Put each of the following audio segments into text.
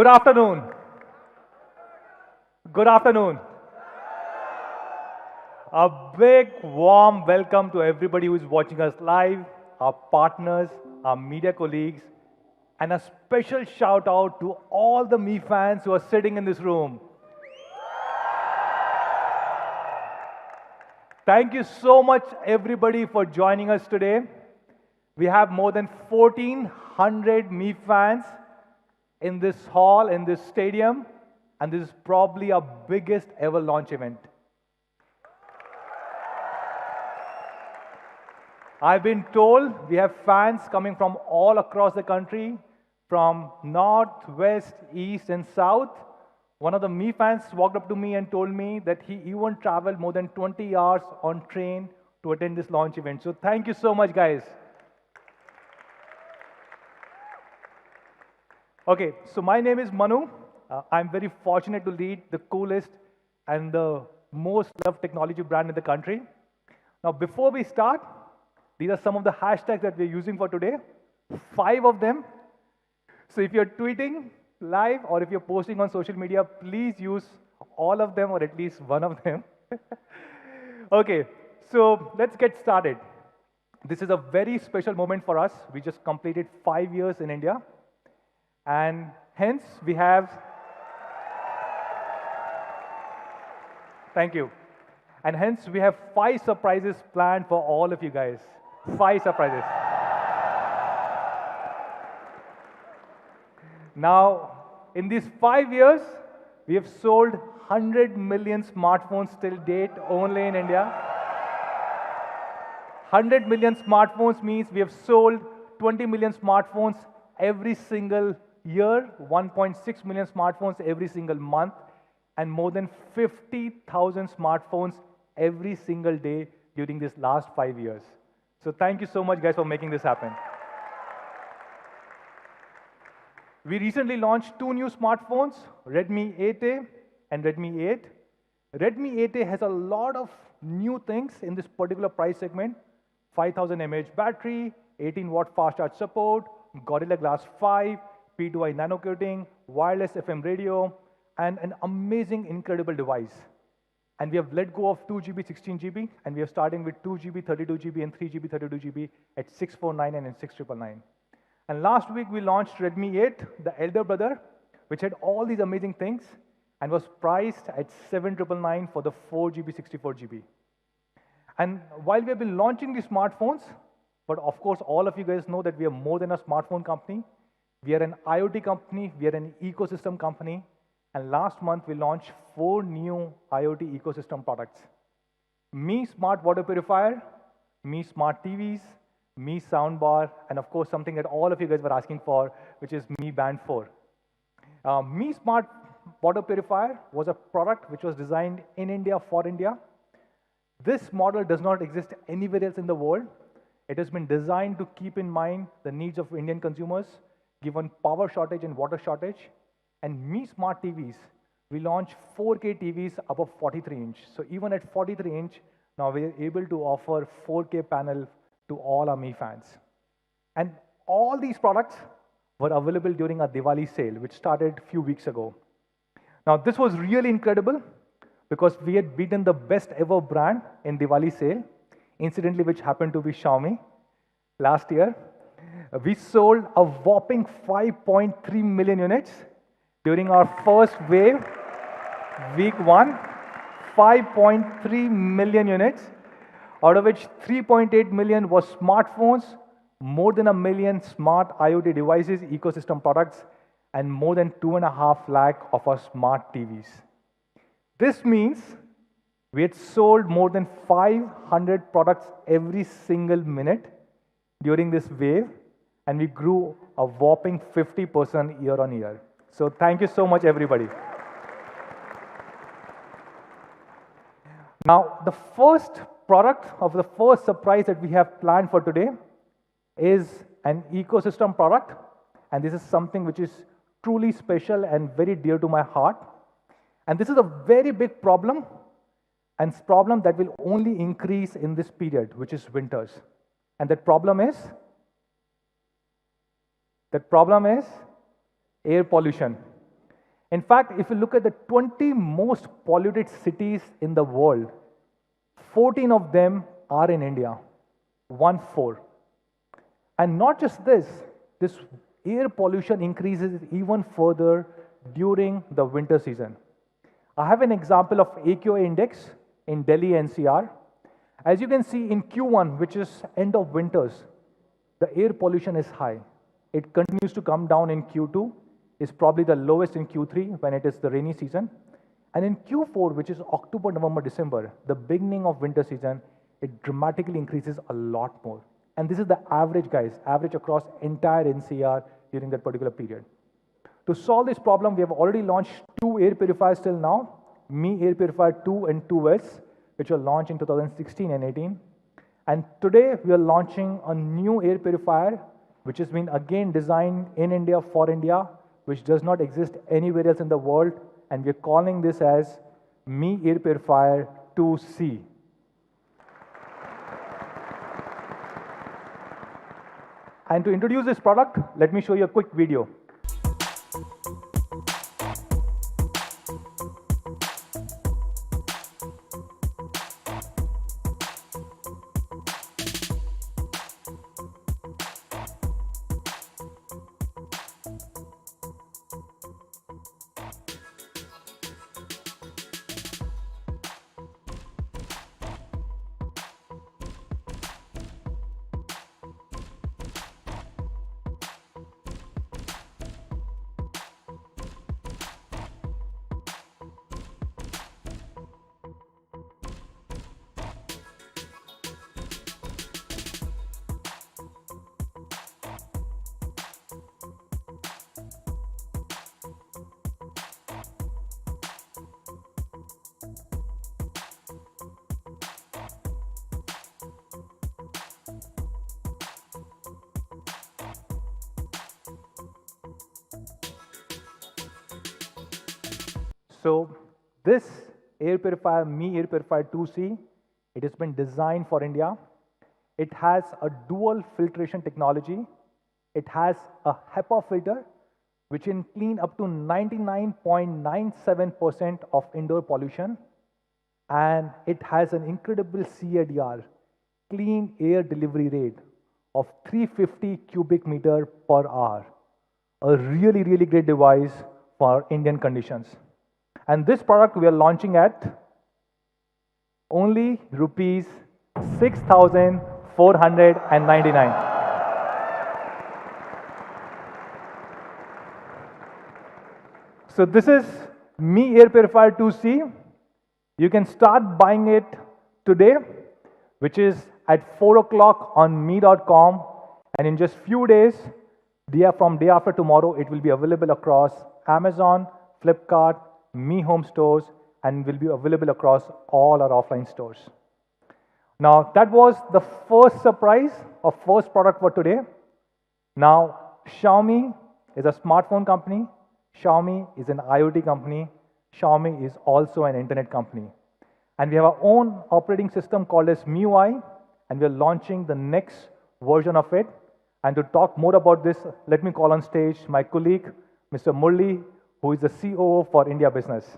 Good afternoon. Good afternoon. A big warm welcome to everybody who is watching us live, our partners, our media colleagues, and a special shout out to all the Me fans who are sitting in this room. Thank you so much, everybody, for joining us today. We have more than 1,400 Me fans in this hall, in this stadium, and this is probably our biggest ever launch event. I've been told we have fans coming from all across the country, from north, west, east, and south. One of the Me fans walked up to me and told me that he even traveled more than 20 hours on train to attend this launch event. So thank you so much, guys. Okay, so my name is Manu. I'm very fortunate to lead the coolest and the most loved technology brand in the country. Now, before we start, these are some of the hashtags that we're using for today. 5 of them. So if you're tweeting live or if you're posting on social media, please use all of them or at least one of them. Okay, so let's get started. This is a very special moment for us. We just completed 5 years in India. And hence, we have, thank you. And hence, we have 5 surprises planned for all of you guys. 5 surprises. Now, in these 5 years, we have sold 100 million smartphones till date only in India. 100 million smartphones means we have sold 20 million smartphones every single year, 1.6 million smartphones every single month, and more than 50,000 smartphones every single day during this last 5 years. So thank you so much, guys, for making this happen. We recently launched 2 new smartphones, Redmi 8A and Redmi 8. Redmi 8A has a lot of new things in this particular price segment. 5000 mAh battery, 18-watt fast charge support, Gorilla Glass 5, P2i nano coating, wireless FM radio, and an amazing, incredible device. And we have let go of 2GB, 16GB, and we are starting with 2GB, 32GB, and 3GB, 32GB at 649 and 6999. And last week, we launched Redmi 8, the elder brother, which had all these amazing things and was priced at 7999 for the 4GB, 64GB. And while we have been launching these smartphones, but of course, all of you guys know that we are more than a smartphone company. We are an IoT company. We are an ecosystem company. And last month, we launched 4 new IoT ecosystem products. Mi Smart Water Purifier, Mi Smart TVs, Mi Soundbar, and of course, something that all of you guys were asking for, which is Mi Band 4. Mi Smart Water Purifier was a product which was designed in India for India. This model does not exist anywhere else in the world. It has been designed to keep in mind the needs of Indian consumers, given power shortage and water shortage. And Mi Smart TVs, we launched 4K TVs above 43 inch. So even at 43 inch, now we're able to offer 4K panel to all our Mi fans. And all these products were available during our Diwali sale, which started a few weeks ago. Now this was really incredible because we had beaten the best ever brand in Diwali sale, incidentally which happened to be Xiaomi last year. We sold a whopping 5.3 million units during our first wave, week 1, 5.3 million units, out of which 3.8 million was smartphones, more than 1 million smart IoT devices, ecosystem products, and more than 2.5 lakh of our smart TVs. This means we had sold more than 500 products every single minute during this wave, and we grew a whopping 50% year on year. So thank you so much, everybody. Now, the first product of the first surprise that we have planned for today is an ecosystem product. And this is something which is truly special and very dear to my heart. And this is a very big problem, and problem that will only increase in this period, which is winters. And that problem is air pollution. In fact, if you look at the 20 most polluted cities in the world, 14 of them are in India, 1/4. And not just this air pollution increases even further during the winter season. I have an example of AQI index in Delhi NCR. As you can see in Q1, which is end of winters, the air pollution is high. It continues to come down in Q2. Is probably the lowest in Q3 when it is the rainy season. And in Q4, which is October, November, December, the beginning of winter season, it dramatically increases a lot more. And this is the average, guys, average across entire NCR during that particular period. To solve this problem, we have already launched 2 air purifiers till now, Mi Air Purifier 2 and 2S, which were launched in 2016 and 18. And today, we are launching a new air purifier, which has been again designed in India for India, which does not exist anywhere else in the world, and we're calling this as Mi Air Purifier 2C. And to introduce this product, let me show you a quick video. So this air purifier, Mi Air Purifier 2C, it has been designed for India. It has a dual filtration technology. It has a HEPA filter, which can clean up to 99.97% of indoor pollution. And it has an incredible CADR, clean air delivery rate of 350 cubic meter per hour. A really, really great device for Indian conditions. And this product we are launching at only rupees 6,499. So this is Mi Air Purifier 2C. You can start buying it today, which is at 4 o'clock on mi.com. And in just few days, from day after tomorrow, it will be available across Amazon, Flipkart, Mi Home stores, and will be available across all our offline stores. Now, that was the first surprise or first product for today. Now, Xiaomi is a smartphone company. Xiaomi is an IoT company. Xiaomi is also an internet company. And we have our own operating system called as miui, and we're launching the next version of it. And to talk more about this, let me call on stage my colleague, Mr. Murli, who is the COO for India business.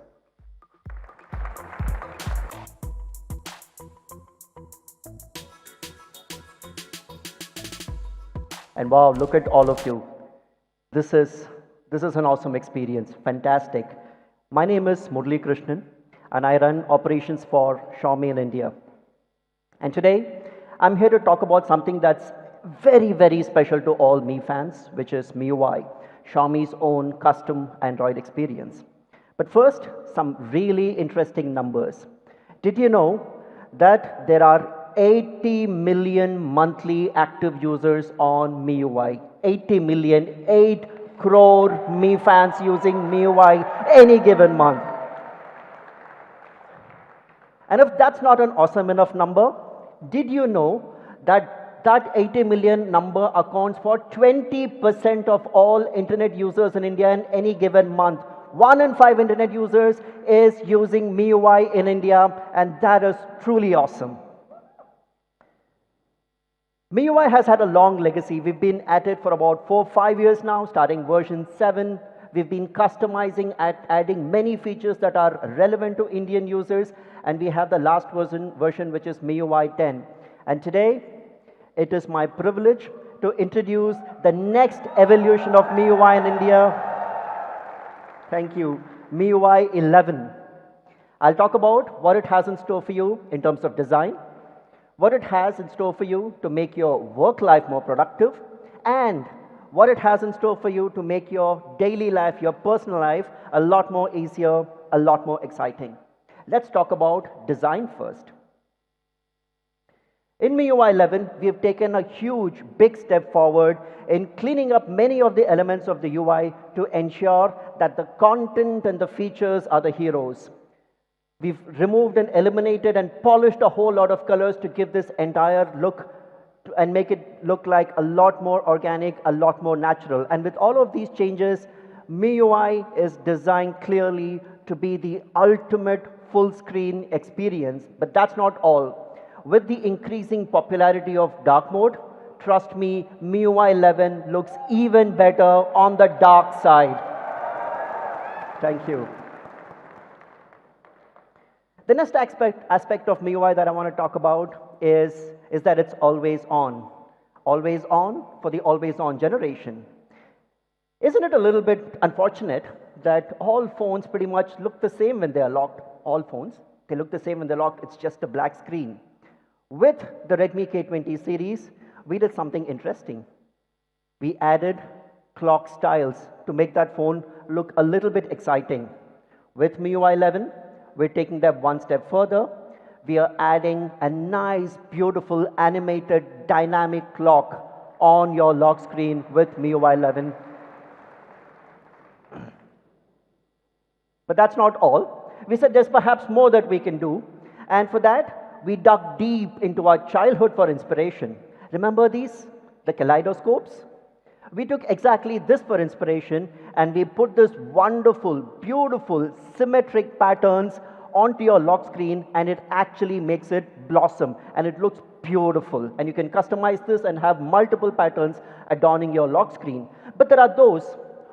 And wow, look at all of you. This is an awesome experience. Fantastic. My name is Murli Krishnan, and I run operations for Xiaomi in India. And today, I'm here to talk about something that's very, very special to all Mi fans, which is MIUI, Xiaomi's own custom Android experience. But first, some really interesting numbers. Did you know that there are 80 million monthly active users on MIUI? 80 million, 8 crore Mi fans using MIUI any given month. And if that's not an awesome enough number, did you know that 80 million number accounts for 20% of all internet users in India in any given month? 1 in 5 internet users is using MIUI in India, and that is truly awesome. MIUI has had a long legacy. We've been at it for about 4-5 years now, starting version 7. We've been customizing, adding many features that are relevant to Indian users, and we have the last version which is MIUI 10. And today, it is my privilege to introduce the next evolution of MIUI in India. Thank you. MIUI 11. I'll talk about what it has in store for you in terms of design, what it has in store for you to make your work life more productive, and what it has in store for you to make your daily life, your personal life, a lot more easier, a lot more exciting. Let's talk about design first. In MIUI 11, we have taken a huge, big step forward in cleaning up many of the elements of the UI to ensure that the content and the features are the heroes. We've removed and eliminated and polished a whole lot of colors to give this entire look and make it look like a lot more organic, a lot more natural. And with all of these changes, MIUI is designed clearly to be the ultimate full screen experience. But that's not all. With the increasing popularity of dark mode, Trust me, MIUI 11 looks even better on the dark side. Thank you. The next aspect of MIUI that I want to talk about is that it's always on. Always on for the always on generation. Isn't it a little bit unfortunate that all phones pretty much look the same when they are locked? All phones, they look the same when they're locked. It's just a black screen. With the Redmi K20 series, we did something interesting. We added clock styles to make that phone look a little bit exciting. With MIUI 11, we're taking that one step further. We are adding a nice, beautiful, animated, dynamic clock on your lock screen with MIUI 11. But that's not all. We said there's perhaps more that we can do. And for that, we dug deep into our childhood for inspiration. Remember these? The kaleidoscopes? We took exactly this for inspiration and we put this wonderful, beautiful, symmetric patterns onto your lock screen, and it actually makes it blossom and it looks beautiful. And you can customize this and have multiple patterns adorning your lock screen. But there are those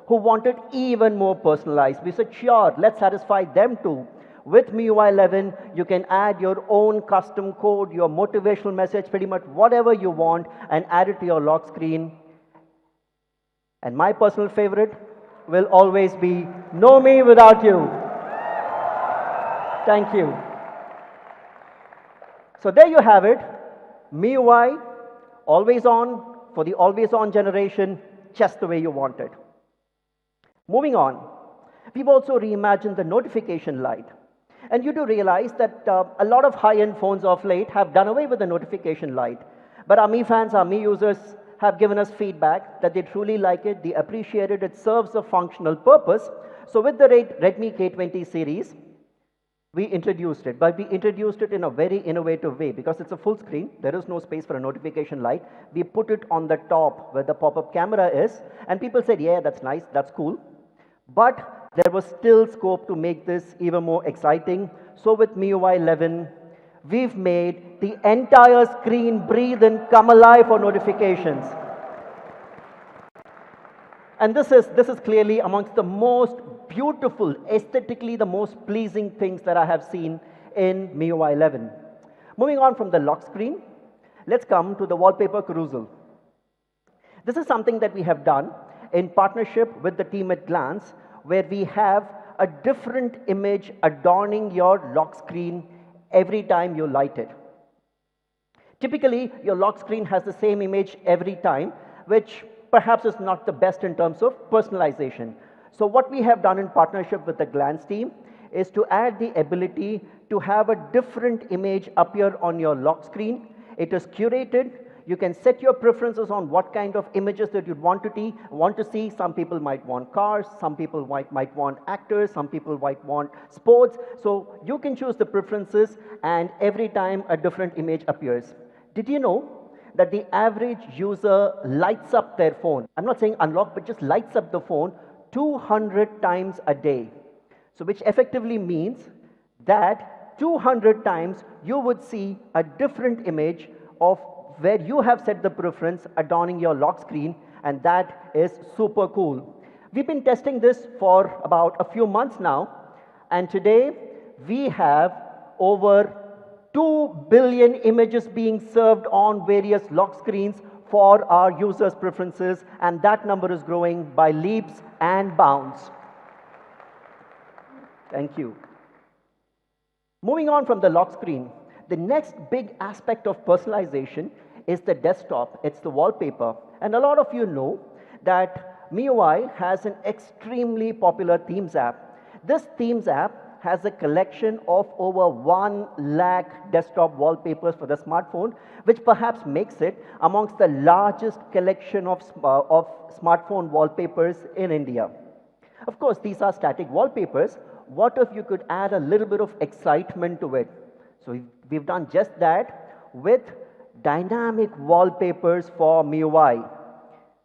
who wanted even more personalized. We said, sure, let's satisfy them too. With MIUI 11, you can add your own custom code, your motivational message, pretty much whatever you want, and add it to your lock screen. And my personal favorite will always be "No Me Without You." Thank you. So there you have it. MIUI, always on for the always on generation, just the way you want it. Moving on, we've also reimagined the notification light. And you do realize that a lot of high-end phones of late have done away with the notification light. But our Mi fans, our Mi users have given us feedback that they truly like it, they appreciate it, it serves a functional purpose. So with the Redmi K20 series, we introduced it, but we introduced it in a very innovative way because it's a full screen. There is no space for a notification light. We put it on the top where the pop-up camera is, and people said, yeah, that's nice, that's cool. But there was still scope to make this even more exciting. So with MIUI 11, we've made the entire screen breathe and come alive for notifications. And this is clearly amongst the most beautiful, aesthetically the most pleasing things that I have seen in MIUI 11. Moving on from the lock screen, let's come to the wallpaper carousel. This is something that we have done in partnership with the team at Glance, where we have a different image adorning your lock screen every time you light it. Typically, your lock screen has the same image every time, which perhaps is not the best in terms of personalization. So what we have done in partnership with the Glance team is to add the ability to have a different image appear on your lock screen. It is curated. You can set your preferences on what kind of images that you'd want to see. Some people might want cars, some people might want actors, some people might want sports. So you can choose the preferences, and every time a different image appears. Did you know that the average user lights up their phone? I'm not saying unlock, but just lights up the phone 200 times a day. So which effectively means that 200 times you would see a different image of where you have set the preference adorning your lock screen, and that is super cool. We've been testing this for about a few months now, and today we have over 2 billion images being served on various lock screens for our users' preferences, and that number is growing by leaps and bounds. Thank you. Moving on from the lock screen, the next big aspect of personalization is the desktop. It's the wallpaper. And a lot of you know that MIUI has an extremely popular Themes app. This Themes app has a collection of over 1 lakh desktop wallpapers for the smartphone, which perhaps makes it amongst the largest collection of smartphone wallpapers in India. Of course, these are static wallpapers. What if you could add a little bit of excitement to it? So we've done just that with dynamic wallpapers for MIUI.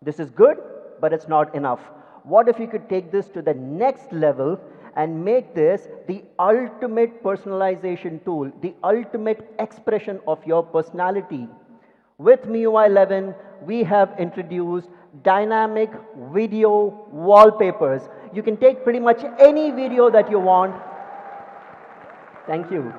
This is good, but it's not enough. What if you could take this to the next level and make this the ultimate personalization tool, the ultimate expression of your personality? With MIUI 11, we have introduced dynamic video wallpapers. You can take pretty much any video that you want. Thank you.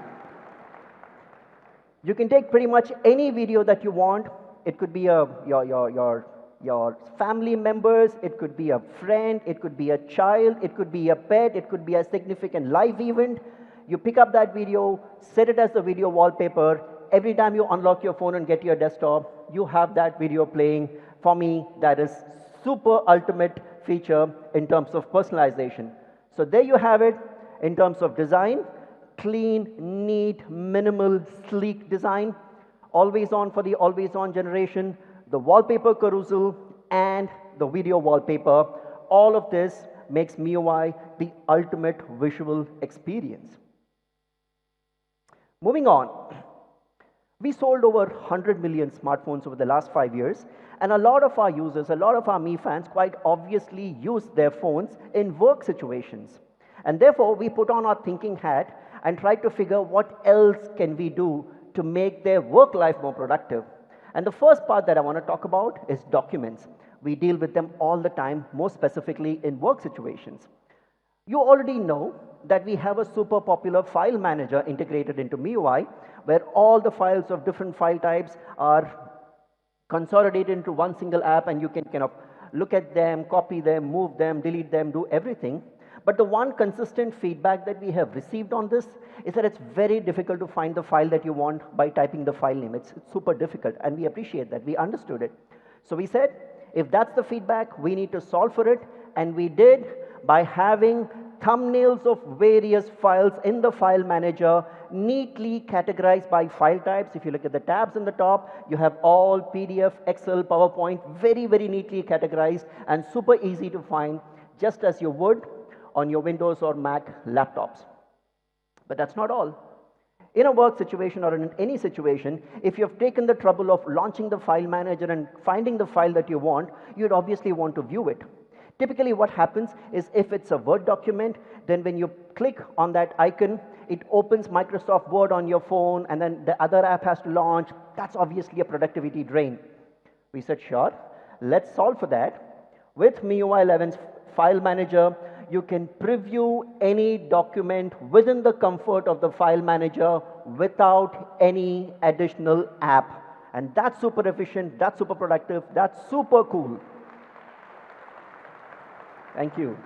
You can take pretty much any video that you want. It could be your family members, it could be a friend, it could be a child, it could be a pet, it could be a significant live event. You pick up that video, set it as a video wallpaper. Every time you unlock your phone and get to your desktop, you have that video playing. For me, that is super ultimate feature in terms of personalization. So there you have it in terms of design. Clean, neat, minimal, sleek design. Always on for the always on generation. The wallpaper carousel and the video wallpaper. All of this makes MIUI the ultimate visual experience. Moving on. We sold over 100 million smartphones over the last 5 years, and a lot of our users, a lot of our Mi fans quite obviously use their phones in work situations. And therefore, we put on our thinking hat and try to figure what else can we do to make their work life more productive. And the first part that I want to talk about is documents. We deal with them all the time, more specifically in work situations. You already know that we have a super popular file manager integrated into MIUI, where all the files of different file types are consolidated into one single app, and you can kind of look at them, copy them, move them, delete them, do everything. But the one consistent feedback that we have received on this is that it's very difficult to find the file that you want by typing the file name. It's super difficult, and we appreciate that. We understood it. So we said, if that's the feedback, we need to solve for it, and we did by having thumbnails of various files in the file manager neatly categorized by file types. If you look at the tabs in the top, you have all PDF, Excel, PowerPoint, very, very neatly categorized and super easy to find, just as you would on your Windows or Mac laptops. But that's not all. In a work situation or in any situation, if you've taken the trouble of launching the file manager and finding the file that you want, you'd obviously want to view it. Typically what happens is if it's a Word document, then when you click on that icon, it opens Microsoft Word on your phone, and then the other app has to launch. That's obviously a productivity drain. We said, sure, let's solve for that. With MIUI 11's file manager, you can preview any document within the comfort of the file manager without any additional app. And that's super efficient, that's super productive, that's super cool. Thank you.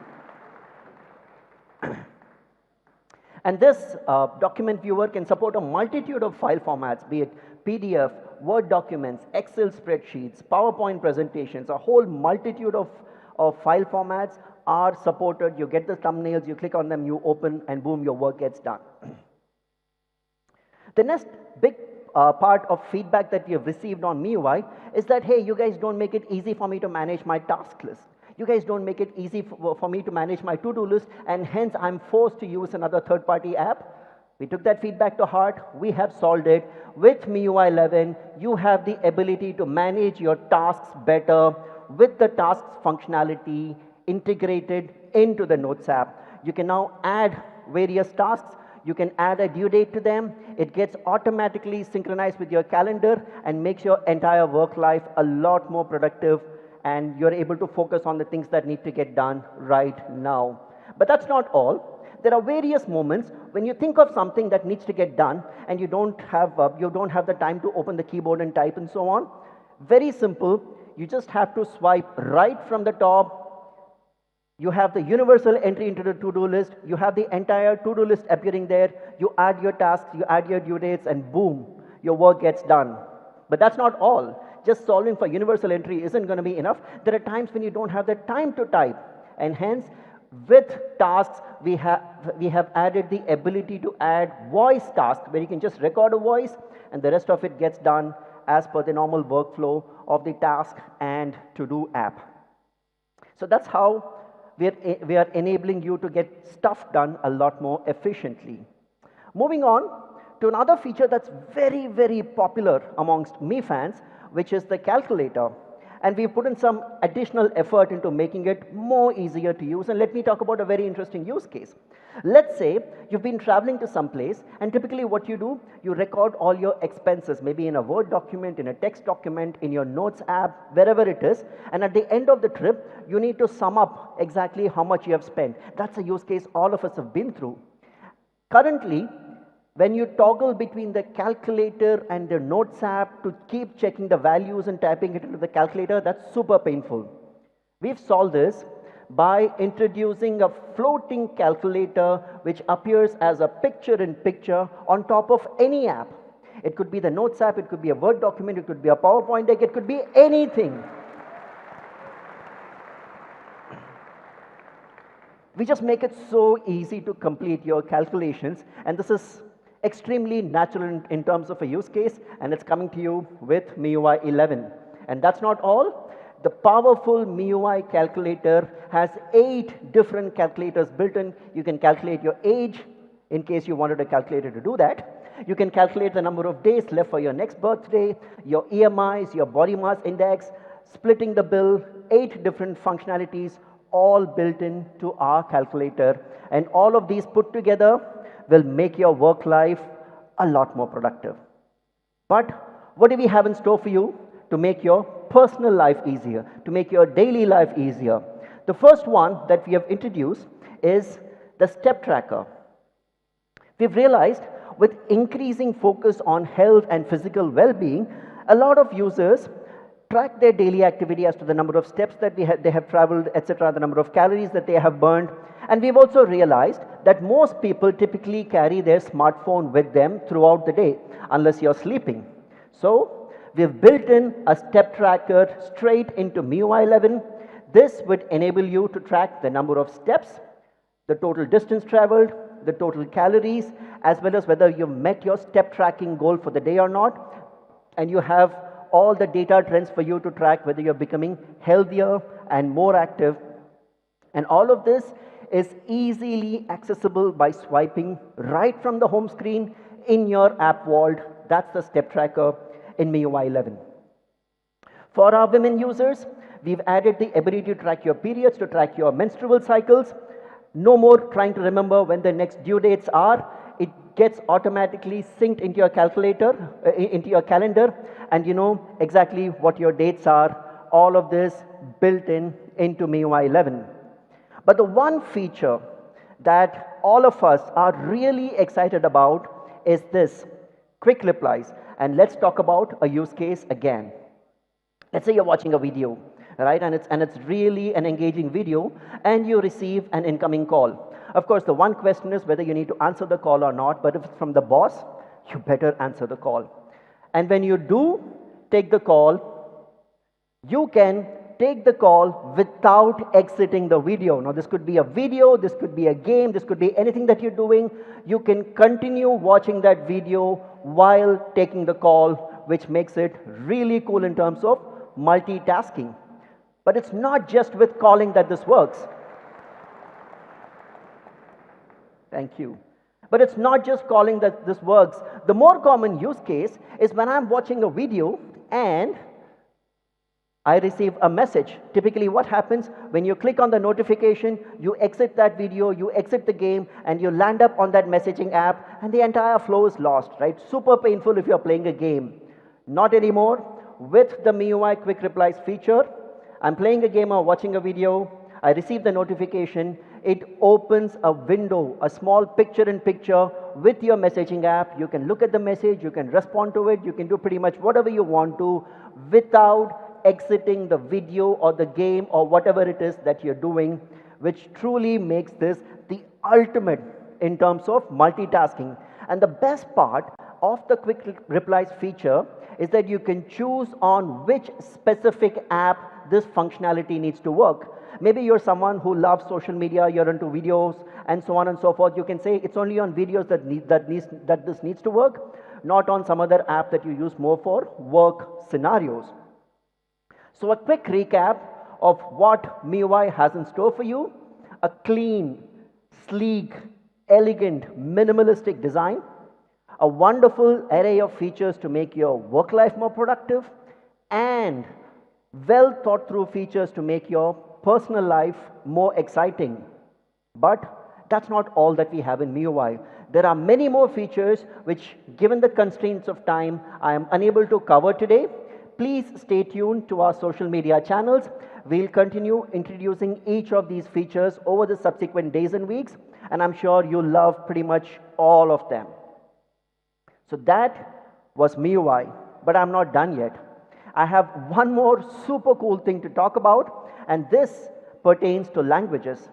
And this document viewer can support a multitude of file formats, be it PDF, Word documents, Excel spreadsheets, PowerPoint presentations. A whole multitude of file formats are supported. You get the thumbnails, you click on them, you open, and boom, your work gets done. The next big part of feedback that we have received on MIUI is that, hey, you guys don't make it easy for me to manage my task list. You guys don't make it easy for me to manage my to-do list, and hence I'm forced to use another third-party app. We took that feedback to heart. We have solved it. With MIUI 11, you have the ability to manage your tasks better with the tasks functionality integrated into the Notes app. You can now add various tasks. You can add a due date to them. It gets automatically synchronized with your calendar and makes your entire work life a lot more productive, and you're able to focus on the things that need to get done right now. But that's not all. There are various moments when you think of something that needs to get done and you don't have the time to open the keyboard and type and so on. Very simple. You just have to swipe right from the top. You have the universal entry into the to-do list. You have the entire to-do list appearing there. You add your tasks, you add your due dates, and boom, your work gets done. But that's not all. Just solving for universal entry isn't going to be enough. There are times when you don't have the time to type, and hence, with tasks, we have added the ability to add voice tasks, where you can just record a voice, and the rest of it gets done as per the normal workflow of the task and to-do app. So that's how we are enabling you to get stuff done a lot more efficiently. Moving on to another feature that's very, very popular amongst Mi fans, which is the calculator. And we've put in some additional effort into making it more easier to use. And let me talk about a very interesting use case. Let's say you've been traveling to some place, and typically what you do, you record all your expenses, maybe in a Word document, in a text document, in your Notes app, wherever it is. And at the end of the trip, you need to sum up exactly how much you have spent. That's a use case all of us have been through. Currently, when you toggle between the calculator and the Notes app to keep checking the values and typing it into the calculator, that's super painful. We've solved this by introducing a floating calculator which appears as a picture-in-picture on top of any app. It could be the Notes app, it could be a Word document, it could be a PowerPoint deck, it could be anything. We just make it so easy to complete your calculations, and this is extremely natural in terms of a use case, and it's coming to you with MIUI 11. And that's not all. The powerful MIUI calculator has 8 different calculators built in. You can calculate your age in case you wanted a calculator to do that. You can calculate the number of days left for your next birthday, your EMIs, your body mass index, splitting the bill, 8 different functionalities, all built into our calculator. And all of these put together will make your work life a lot more productive. But what do we have in store for you to make your personal life easier, to make your daily life easier? The first one that we have introduced is the step tracker. We've realized with increasing focus on health and physical well-being, a lot of users track their daily activity as to the number of steps that they have traveled, etc., the number of calories that they have burned. And we've also realized that most people typically carry their smartphone with them throughout the day, unless you're sleeping. So we've built in a step tracker straight into MIUI 11. This would enable you to track the number of steps, the total distance traveled, the total calories, as well as whether you've met your step tracking goal for the day or not. And you have all the data trends for you to track whether you're becoming healthier and more active. And all of this is easily accessible by swiping right from the home screen in your app vault. That's the step tracker in MIUI 11. For our women users, we've added the ability to track your periods, to track your menstrual cycles. No more trying to remember when the next due dates are. It gets automatically synced into your calculator, into your calendar, and you know exactly what your dates are. All of this built into MIUI 11. But the one feature that all of us are really excited about is this, quick replies. And let's talk about a use case again. Let's say you're watching a video, right? And it's really an engaging video, and you receive an incoming call. Of course, the one question is whether you need to answer the call or not, but if it's from the boss, you better answer the call. And when you do take the call, you can take the call without exiting the video. Now, this could be a video, this could be a game, this could be anything that you're doing. You can continue watching that video while taking the call, which makes it really cool in terms of multitasking. But it's not just with calling that this works. Thank you. But it's not just calling that this works. The more common use case is when I'm watching a video and I receive a message. Typically what happens when you click on the notification, you exit that video, you exit the game, and you land up on that messaging app, and the entire flow is lost, right? Super painful if you're playing a game. Not anymore. With the MIUI Quick Replies feature, I'm playing a game or watching a video, I receive the notification, it opens a window, a small picture-in-picture with your messaging app. You can look at the message, you can respond to it, you can do pretty much whatever you want to without exiting the video or the game or whatever it is that you're doing, which truly makes this the ultimate in terms of multitasking. And the best part of the Quick Replies feature is that you can choose on which specific app this functionality needs to work. Maybe you're someone who loves social media, you're into videos, and so on and so forth. You can say it's only on videos that this needs to work, not on some other app that you use more for work scenarios. So a quick recap of what MIUI has in store for you: a clean, sleek, elegant, minimalistic design, a wonderful array of features to make your work life more productive, and well thought through features to make your personal life more exciting. But that's not all that we have in MIUI. There are many more features which, given the constraints of time, I am unable to cover today. Please stay tuned to our social media channels. We'll continue introducing each of these features over the subsequent days and weeks, and I'm sure you'll love pretty much all of them. So that was MIUI, but I'm not done yet. I have one more super cool thing to talk about, and this pertains to languages.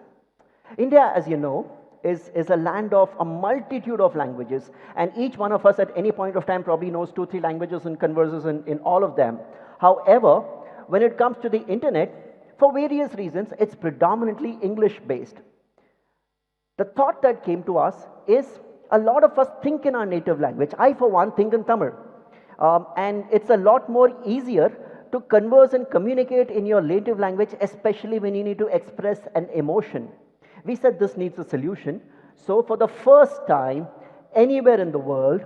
India, as you know, is a land of a multitude of languages, and each one of us at any point of time probably knows 2, 3 languages and converses in all of them. However, when it comes to the internet, for various reasons, it's predominantly English based. The thought that came to us is a lot of us think in our native language. I, for one, think in Tamil. And it's a lot more easier to converse and communicate in your native language, especially when you need to express an emotion. We said this needs a solution. So for the first time anywhere in the world,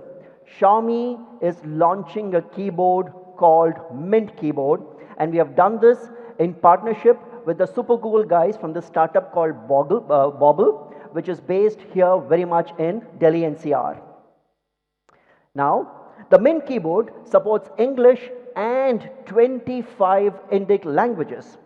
Xiaomi is launching a keyboard called Mint Keyboard. And we have done this in partnership with the super cool guys from the startup called Bobble, which is based here very much in Delhi NCR. Now, the Mint keyboard supports English and 25 Indic languages.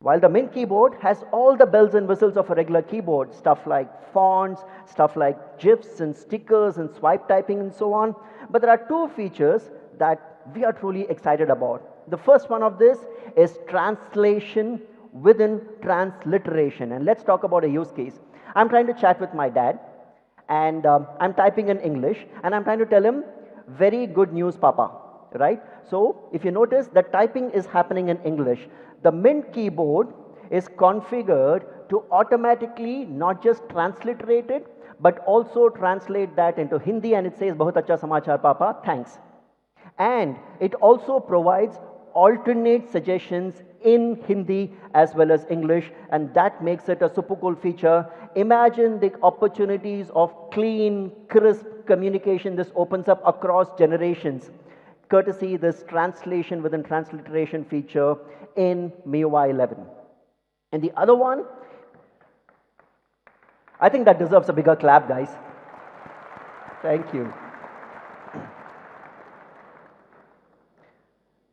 While the Mint keyboard has all the bells and whistles of a regular keyboard, stuff like fonts, stuff like GIFs and stickers and swipe typing and so on, but there are 2 features that we are truly excited about. The first one of this is translation within transliteration. And let's talk about a use case. I'm trying to chat with my dad, and I'm typing in English, and I'm trying to tell him, very good news, Papa, right? So if you notice, the typing is happening in English. The Mint keyboard is configured to automatically not just transliterate it, but also translate that into Hindi, and it says, Bahut acha samachar, Papa, thanks. And it also provides alternate suggestions in Hindi as well as English, and that makes it a super cool feature. Imagine the opportunities of clean, crisp communication this opens up across generations, courtesy this translation within transliteration feature in MIUI 11. And the other one, I think that deserves a bigger clap, guys. Thank you.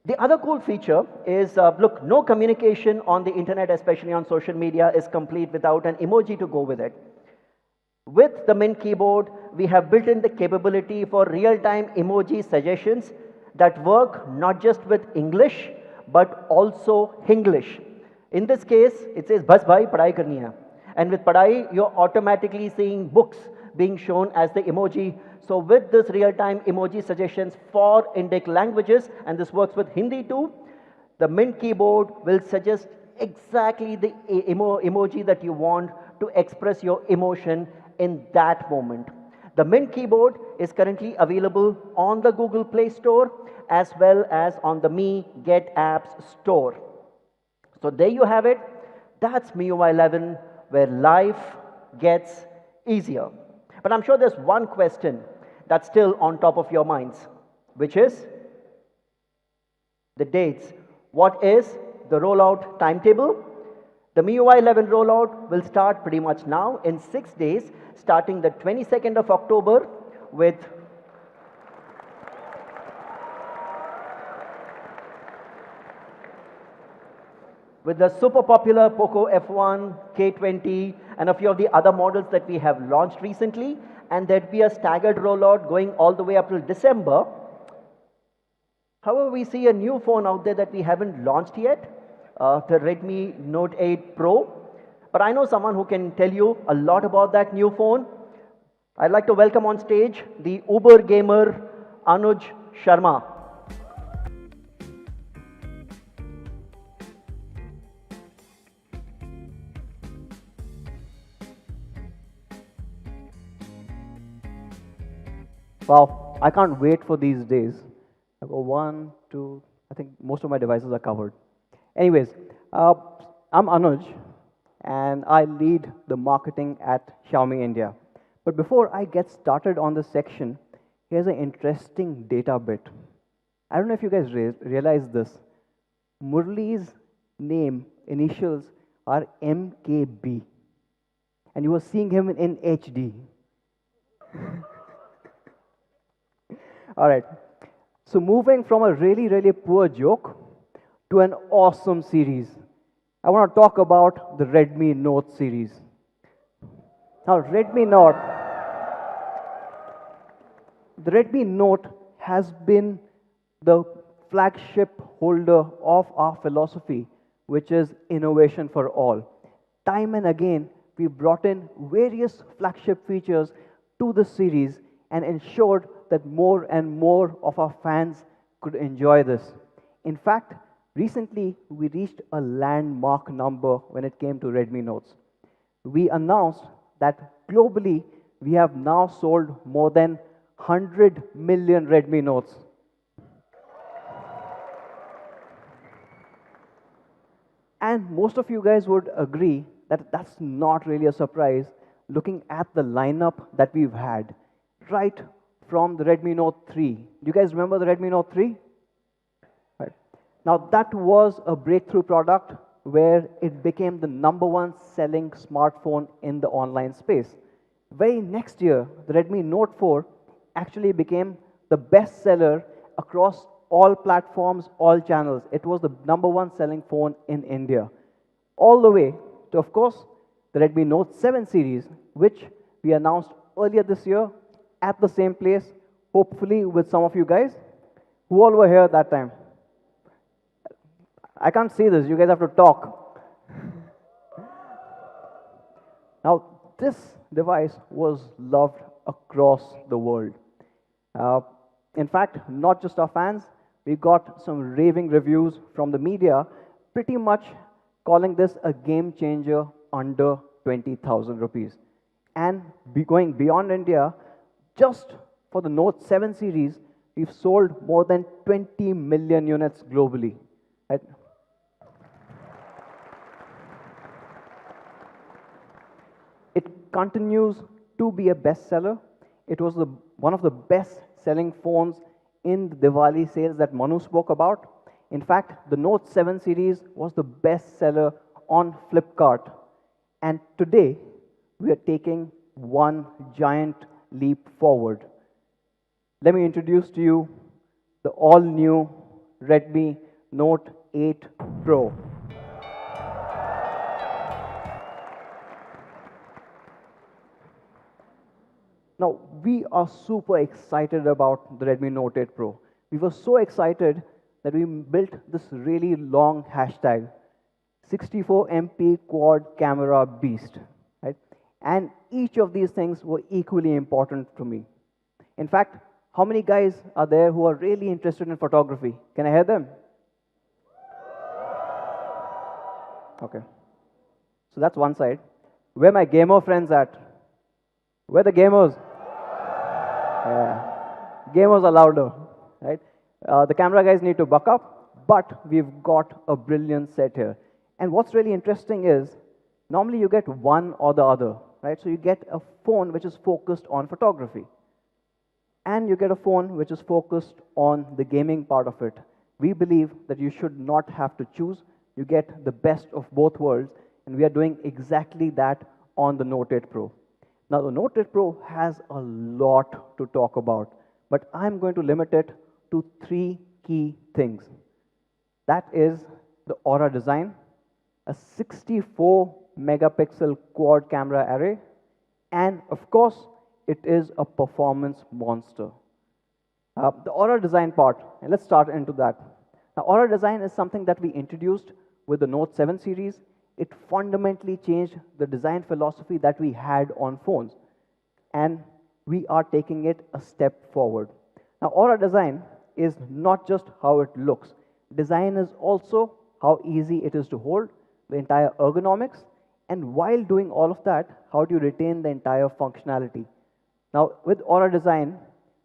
The other cool feature is, look, no communication on the internet, especially on social media, is complete without an emoji to go with it. With the Mint keyboard, we have built in the capability for real-time emoji suggestions that work not just with English, but also Hinglish. In this case, it says, Bas bhai, padhai karni hai. And with padhai, you're automatically seeing books being shown as the emoji. So with this real-time emoji suggestions for Indic languages, and this works with Hindi too, the Mint keyboard will suggest exactly the emoji that you want to express your emotion in that moment. The Mint keyboard is currently available on the Google Play Store as well as on the Mi Get Apps store. So there you have it. That's MIUI 11, where life gets easier. But I'm sure there's one question that's still on top of your minds, which is the dates. What is the rollout timetable? The MIUI 11 rollout will start pretty much now in 6 days, starting the 22nd of October with the super popular Poco F1, K20, and a few of the other models that we have launched recently, and there'd be a staggered rollout going all the way up till December. However, we see a new phone out there that we haven't launched yet, the Redmi Note 8 Pro. But I know someone who can tell you a lot about that new phone. I'd like to welcome on stage the Uber gamer Anuj Sharma. Wow, I can't wait for these days. I've got 1, 2, I think most of my devices are covered. Anyways, I'm Anuj, and I lead the marketing at Xiaomi India. But before I get started on this section, here's an interesting data bit. I don't know if you guys realize this, Murli's name, initials are MKB, and you were seeing him in HD. All right. So moving from a really, really poor joke to an awesome series, I want to talk about the Redmi Note series. Now, the Redmi Note has been the flagship holder of our philosophy, which is innovation for all. Time and again, we brought in various flagship features to the series and ensured that more and more of our fans could enjoy this. In fact, recently we reached a landmark number when it came to Redmi Notes. We announced that globally we have now sold more than 100 million Redmi Notes. And most of you guys would agree that that's not really a surprise looking at the lineup that we've had right from the Redmi Note 3. Do you guys remember the Redmi Note 3? Right. Now, that was a breakthrough product where it became the #1 selling smartphone in the online space. Very next year, the Redmi Note 4 actually became the best seller across all platforms, all channels. It was the #1 selling phone in India. All the way to, of course, the Redmi Note 7 series, which we announced earlier this year at the same place, hopefully with some of you guys. Who all were here at that time? I can't see this. You guys have to talk. Now, this device was loved across the world. In fact, not just our fans, we got some raving reviews from the media, pretty much calling this a game changer under 20,000 rupees. And going beyond India, just for the Note 7 series, we've sold more than 20 million units globally. Right? It continues to be a bestseller. It was one of the best-selling phones in the Diwali sales that Manu spoke about. In fact, the Note 7 series was the bestseller on Flipkart. And today, we are taking one giant leap forward. Let me introduce to you the all-new Redmi Note 8 Pro. Now, we are super excited about the Redmi Note 8 Pro. We were so excited that we built this really long hashtag, 64MP quad camera beast, right? And each of these things were equally important to me. In fact, how many guys are there who are really interested in photography? Can I hear them? Okay. So that's one side. Where my gamer friends at? Where the gamers? Yeah. Gamers are louder, right? The camera guys need to buck up, but we've got a brilliant set here. And what's really interesting is, normally you get one or the other, right? So you get a phone which is focused on photography. And you get a phone which is focused on the gaming part of it. We believe that you should not have to choose. You get the best of both worlds, and we are doing exactly that on the Note 8 Pro. Now, the Note 8 Pro has a lot to talk about, but I'm going to limit it to 3 key things. That is the Aura design, a 64 megapixel quad camera array, and of course, it is a performance monster. The Aura design part, and let's start into that. Now, Aura design is something that we introduced with the Note 7 series. It fundamentally changed the design philosophy that we had on phones. And we are taking it a step forward. Now, Aura design is not just how it looks. Design is also how easy it is to hold, the entire ergonomics, and while doing all of that, how do you retain the entire functionality? Now, with Aura design,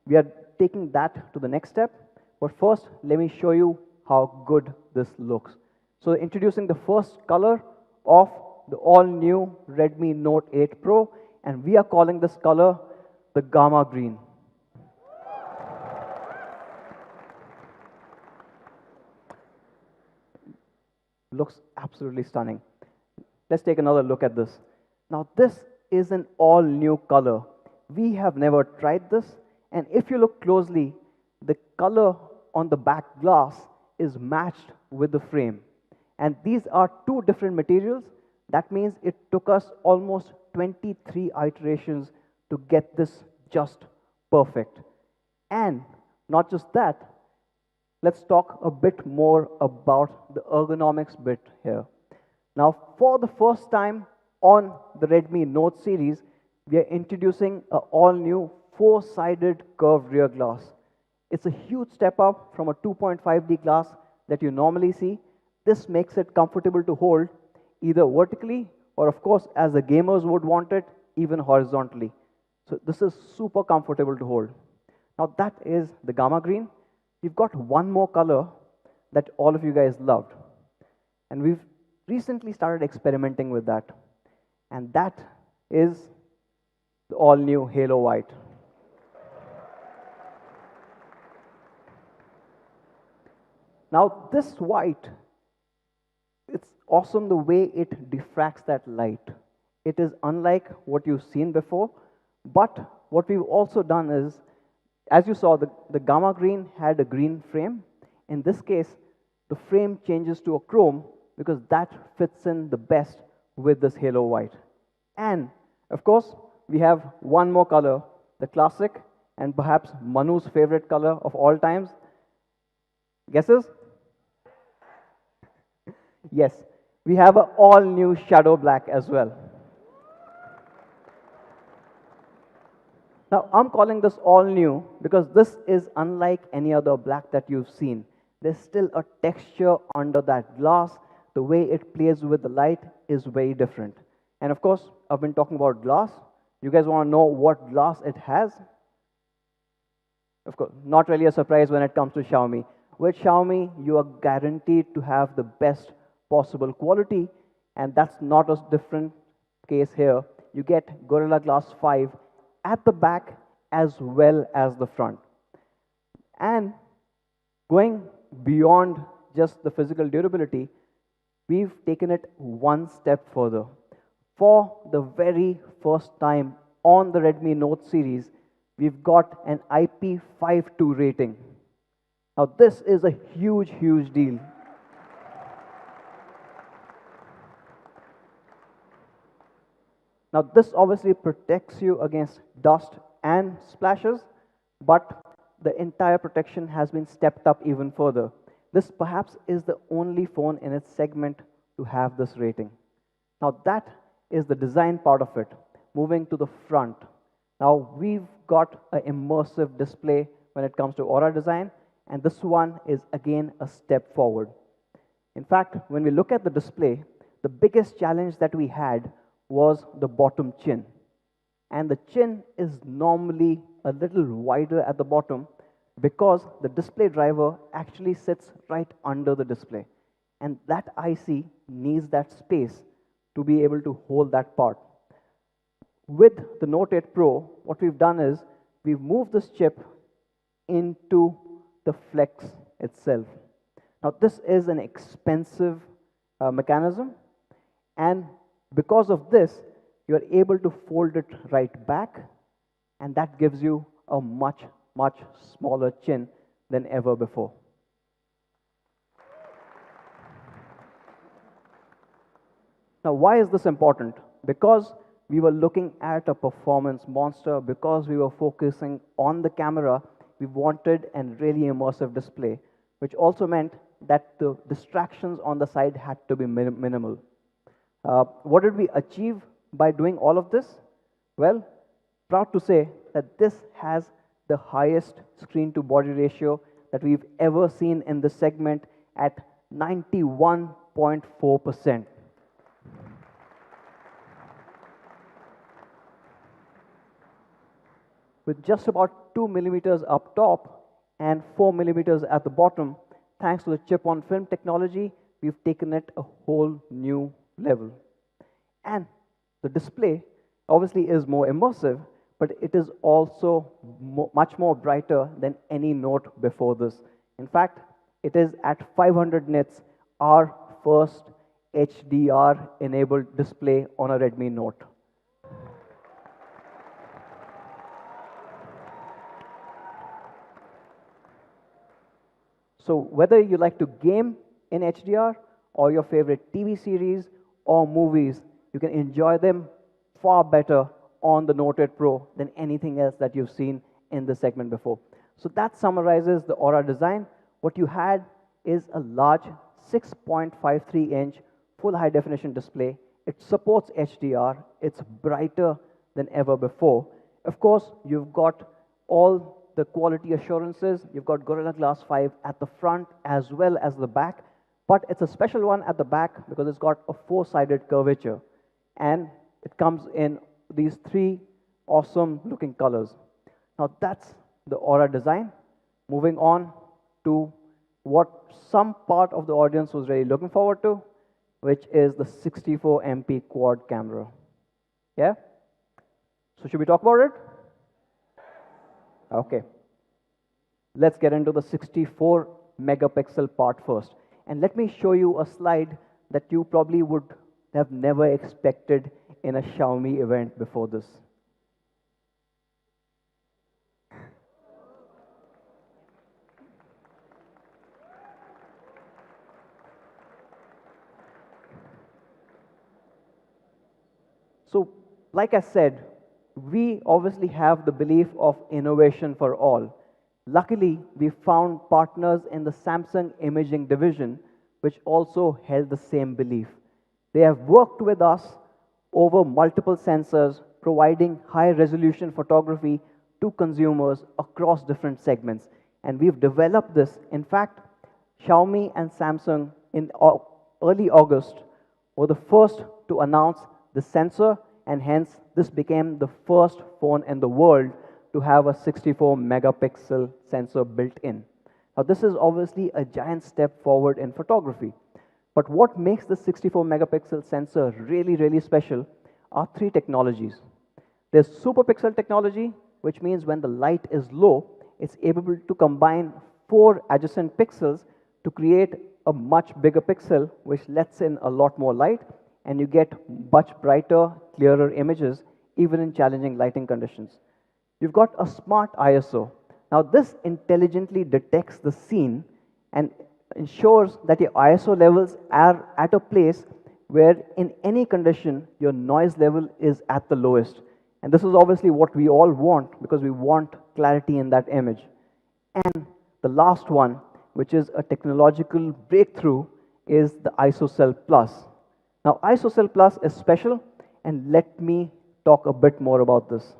we are taking that to the next step. But first, let me show you how good this looks. So introducing the first color of the all-new Redmi Note 8 Pro, and we are calling this color the Gamma Green. looks absolutely stunning. Let's take another look at this. Now, this is an all new color. We have never tried this, and if you look closely, the color on the back glass is matched with the frame. And these are two different materials. That means it took us almost 23 iterations to get this just perfect. And not just that, let's talk a bit more about the ergonomics bit here. Now, for the first time on the Redmi Note series, we are introducing an all-new four-sided curved rear glass. It's a huge step up from a 2.5D glass that you normally see. This makes it comfortable to hold either vertically or, of course, as the gamers would want it, even horizontally. So this is super comfortable to hold. Now that is the Gamma Green. We've got one more color that all of you guys loved. And we've recently started experimenting with that. And that is the all-new Halo White. Now this white, it's awesome the way it diffracts that light. It is unlike what you've seen before, but what we've also done is, as you saw, the Gamma Green had a green frame. In this case, the frame changes to a chrome because that fits in the best with this Halo White. And, of course, we have one more color, the classic, and perhaps Manu's favorite color of all times. Guesses? Yes, we have an all-new Shadow Black as well. Now, I'm calling this all new because this is unlike any other black that you've seen. There's still a texture under that glass. The way it plays with the light is very different. And of course, I've been talking about glass. You guys want to know what glass it has? Of course, not really a surprise when it comes to Xiaomi. With Xiaomi, you are guaranteed to have the best possible quality, and that's not a different case here. You get Gorilla Glass 5 at the back as well as the front. And going beyond just the physical durability, we've taken it one step further. For the very first time on the Redmi Note series, we've got an IP52 rating. Now this is a huge, huge deal. Now this obviously protects you against dust and splashes, but the entire protection has been stepped up even further. This perhaps is the only phone in its segment to have this rating. Now that is the design part of it. Moving to the front. Now we've got an immersive display when it comes to Aura design, and this one is again a step forward. In fact, when we look at the display, the biggest challenge that we had was the bottom chin. And the chin is normally a little wider at the bottom because the display driver actually sits right under the display. And that IC needs that space to be able to hold that part. With the Note 8 Pro, what we've done is we've moved this chip into the flex itself. Now this is an expensive mechanism, and because of this, you're able to fold it right back, and that gives you a much, much smaller chin than ever before. Now, why is this important? Because we were looking at a performance monster, because we were focusing on the camera, we wanted a really immersive display, which also meant that the distractions on the side had to be minimal. What did we achieve by doing all of this? Well, proud to say that this has the highest screen to body ratio that we've ever seen in this segment at 91.4%. With just about 2 millimeters up top and 4 millimeters at the bottom, thanks to the chip-on-film technology, we've taken it a whole new level. And the display obviously is more immersive, but it is also much more brighter than any Note before this. In fact, it is at 500 nits, our first HDR enabled display on a Redmi Note. So whether you like to game in HDR or your favorite TV series or movies, you can enjoy them far better on the Note 8 Pro than anything else that you've seen in this segment before. So that summarizes the Aura design. What you had is a large 6.53-inch full high definition display. It supports HDR. It's brighter than ever before. Of course, you've got all the quality assurances. You've got Gorilla Glass 5 at the front as well as the back, but it's a special one at the back because it's got a four-sided curvature, and it comes in these three awesome looking colors. Now that's the Aura design. Moving on to what some part of the audience was really looking forward to, which is the 64 MP quad camera. Yeah? So should we talk about it? Okay. Let's get into the 64 megapixel part first. And let me show you a slide that you probably would have never expected in a Xiaomi event before this. So, like I said, we obviously have the belief of innovation for all. Luckily, we found partners in the Samsung imaging division which also held the same belief. They have worked with us over multiple sensors, providing high resolution photography to consumers across different segments. And we've developed this. In fact, Xiaomi and Samsung in early August were the first to announce the sensor, and hence this became the first phone in the world to have a 64 megapixel sensor built in. Now this is obviously a giant step forward in photography. But what makes the 64 megapixel sensor really, really special are three technologies. There's superpixel technology, which means when the light is low, it's able to combine 4 adjacent pixels to create a much bigger pixel, which lets in a lot more light, and you get much brighter, clearer images, even in challenging lighting conditions. You've got a smart ISO. Now this intelligently detects the scene and ensures that your ISO levels are at a place where in any condition your noise level is at the lowest. And this is obviously what we all want because we want clarity in that image. And the last one, which is a technological breakthrough, is the ISOCell Plus. Now ISOCell Plus is special, and let me talk a bit more about this.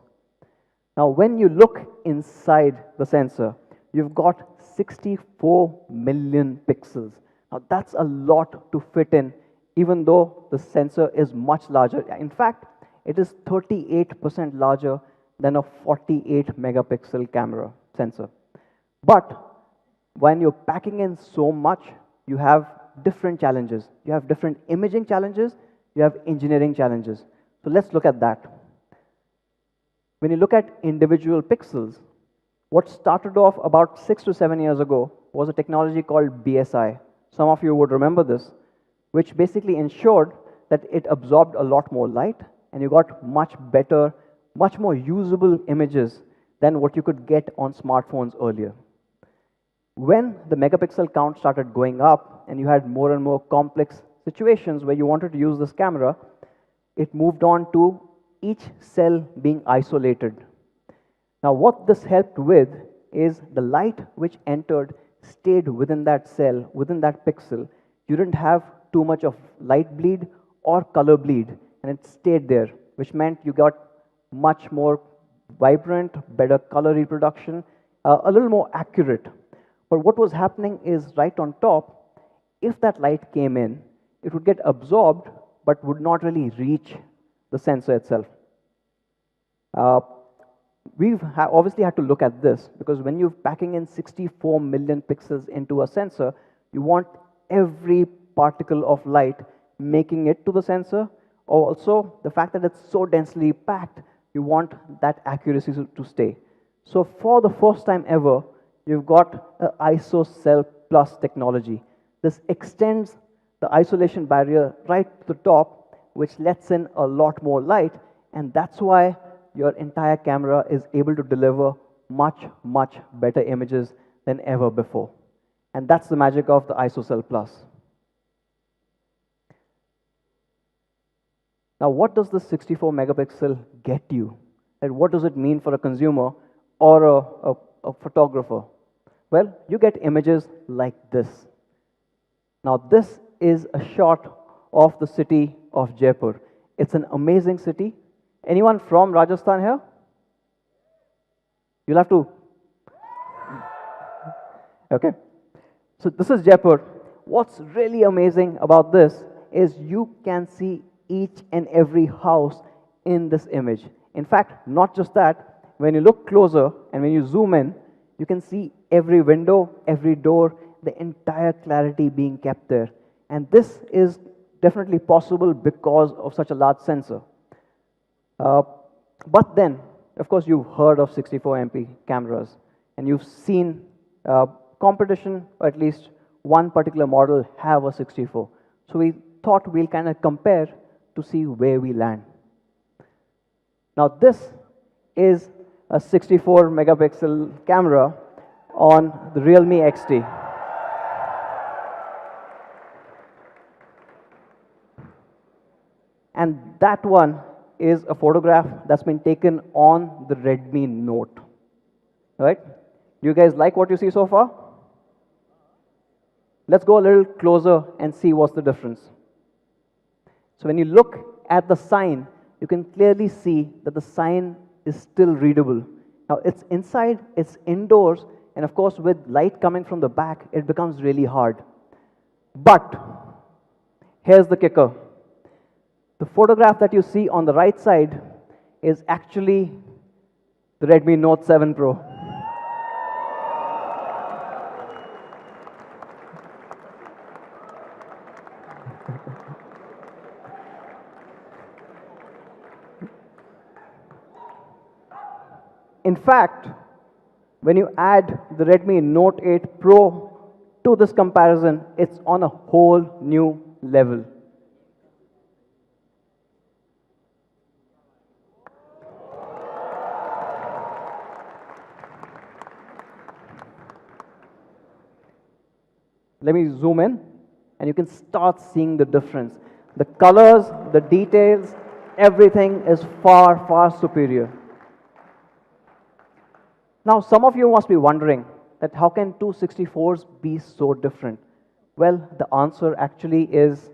Now when you look inside the sensor, you've got 64 million pixels. Now that's a lot to fit in, even though the sensor is much larger. In fact, it is 38% larger than a 48 megapixel camera sensor. But when you're packing in so much, you have different challenges. You have different imaging challenges, you have engineering challenges. So let's look at that. When you look at individual pixels, what started off about 6 to 7 years ago was a technology called BSI. Some of you would remember this, which basically ensured that it absorbed a lot more light and you got much better, much more usable images than what you could get on smartphones earlier. When the megapixel count started going up and you had more and more complex situations where you wanted to use this camera, it moved on to each cell being isolated. Now what this helped with is the light which entered stayed within that cell, within that pixel. You didn't have too much of light bleed or color bleed, and it stayed there, which meant you got much more vibrant, better color reproduction, a little more accurate. But what was happening is right on top, if that light came in, it would get absorbed but would not really reach the sensor itself. We've obviously had to look at this because when you're packing in 64 million pixels into a sensor, you want every particle of light making it to the sensor. Also, the fact that it's so densely packed, you want that accuracy to stay. So for the first time ever, you've got an ISOCell Plus technology. This extends the isolation barrier right to the top, which lets in a lot more light, and that's why your entire camera is able to deliver much, much better images than ever before. And that's the magic of the ISOCELL Plus. Now, what does the 64 megapixel get you? And what does it mean for a consumer or a photographer? Well, you get images like this. Now, this is a shot of the city of Jaipur. It's an amazing city. Anyone from Rajasthan here? You'll have to. Okay. So this is Jaipur. What's really amazing about this is you can see each and every house in this image. In fact, not just that, when you look closer and when you zoom in, you can see every window, every door, the entire clarity being kept there. And this is definitely possible because of such a large sensor. But then, of course, you've heard of 64 MP cameras, and you've seen competition, or at least one particular model have a 64. So we thought we'll kind of compare to see where we land. Now this is a 64 megapixel camera on the Realme XT. And that one is a photograph that's been taken on the Redmi Note. Right? Do you guys like what you see so far? Let's go a little closer and see what's the difference. So when you look at the sign, you can clearly see that the sign is still readable. Now it's inside, it's indoors, and of course with light coming from the back, it becomes really hard. But here's the kicker. The photograph that you see on the right side is actually the Redmi Note 7 Pro. In fact, when you add the Redmi Note 8 Pro to this comparison, it's on a whole new level. Let me zoom in, and you can start seeing the difference. The colors, the details, everything is far, far superior. Now, some of you must be wondering that how can two 64s be so different? Well, the answer actually is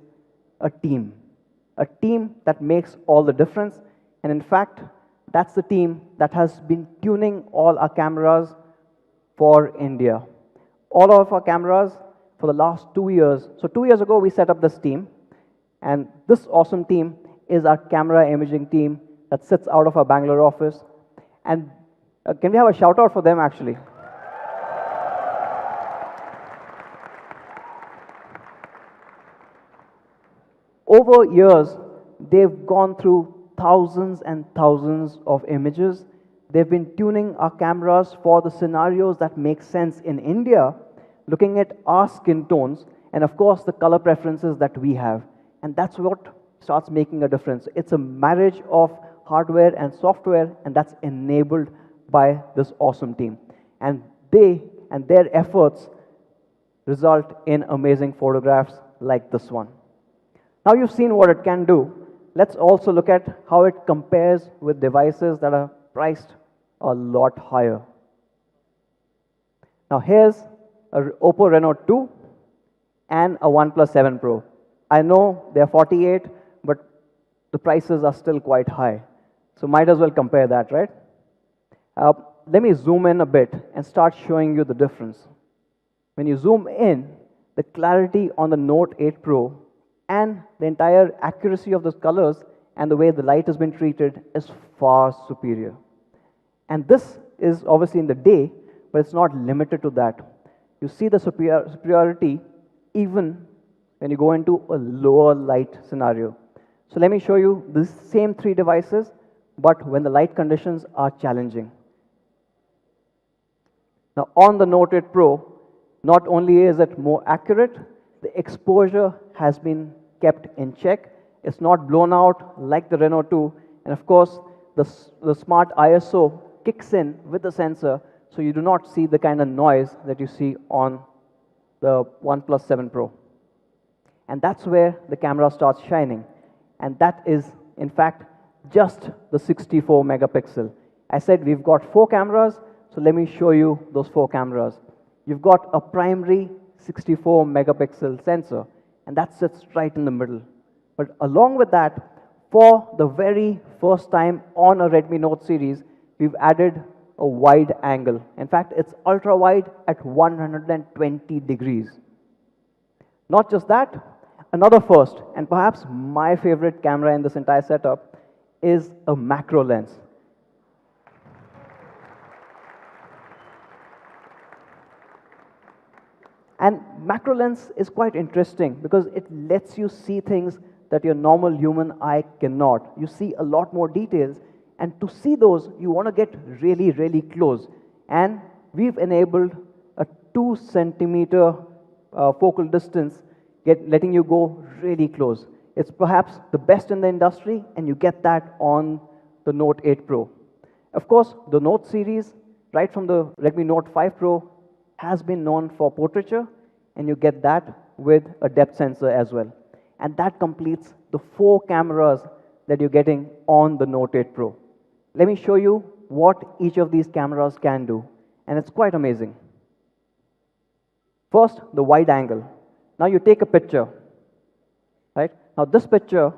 a team that makes all the difference. And in fact, that's the team that has been tuning all our cameras for India. All of our cameras for the last 2 years. So 2 years ago, we set up this team. And this awesome team is our camera imaging team that sits out of our Bangalore office. And can we have a shout out for them actually? Over years, they've gone through thousands and thousands of images. They've been tuning our cameras for the scenarios that make sense in India, looking at our skin tones, and of course the color preferences that we have. And that's what starts making a difference. It's a marriage of hardware and software, and that's enabled by this awesome team. And they and their efforts result in amazing photographs like this one. Now you've seen what it can do. Let's also look at how it compares with devices that are priced a lot higher. Now here's a Oppo Reno 2 and a OnePlus 7 Pro. I know they're 48, but the prices are still quite high. So might as well compare that, right? Let me zoom in a bit and start showing you the difference. When you zoom in, the clarity on the Note 8 Pro and the entire accuracy of those colors and the way the light has been treated is far superior. And this is obviously in the day, but it's not limited to that. You see the superiority even when you go into a lower light scenario. So let me show you the same 3 devices, but when the light conditions are challenging. Now on the Note 8 Pro, not only is it more accurate, The exposure has been kept in check. It's not blown out like the Renault 2. And of course, the smart ISO kicks in with the sensor, so you do not see the kind of noise that you see on the OnePlus 7 Pro. And that's where the camera starts shining. And that is, in fact, just the 64 megapixel. I said we've got 4 cameras, so let me show you those 4 cameras. You've got a primary 64 megapixel sensor, and that sits right in the middle. But along with that, for the very first time on a Redmi Note series, we've added a wide angle. In fact, it's ultra wide at 120 degrees. Not just that, another first, and perhaps my favorite camera in this entire setup, is a macro lens. And macro lens is quite interesting because it lets you see things that your normal human eye cannot. You see a lot more details, and to see those, you want to get really, really close. And we've enabled a 2 centimeter focal distance, letting you go really close. It's perhaps the best in the industry, and you get that on the Note 8 Pro. Of course, the Note series, right from the Redmi Note 5 Pro, has been known for portraiture, and you get that with a depth sensor as well. And that completes the 4 cameras that you're getting on the Note 8 Pro. Let me show you what each of these cameras can do, and it's quite amazing. First, the wide angle. Now you take a picture, right? Now this picture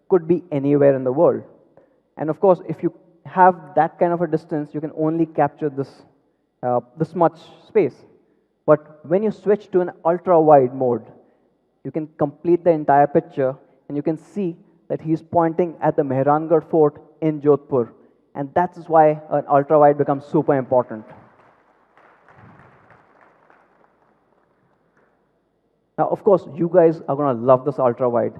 could be anywhere in the world. And of course, if you have that kind of a distance, you can only capture this much space. But when you switch to an ultra-wide mode, you can complete the entire picture, and you can see that he's pointing at the Mehrangarh Fort in Jodhpur. And that's why an ultra-wide becomes super important. Now, of course, you guys are going to love this ultra-wide.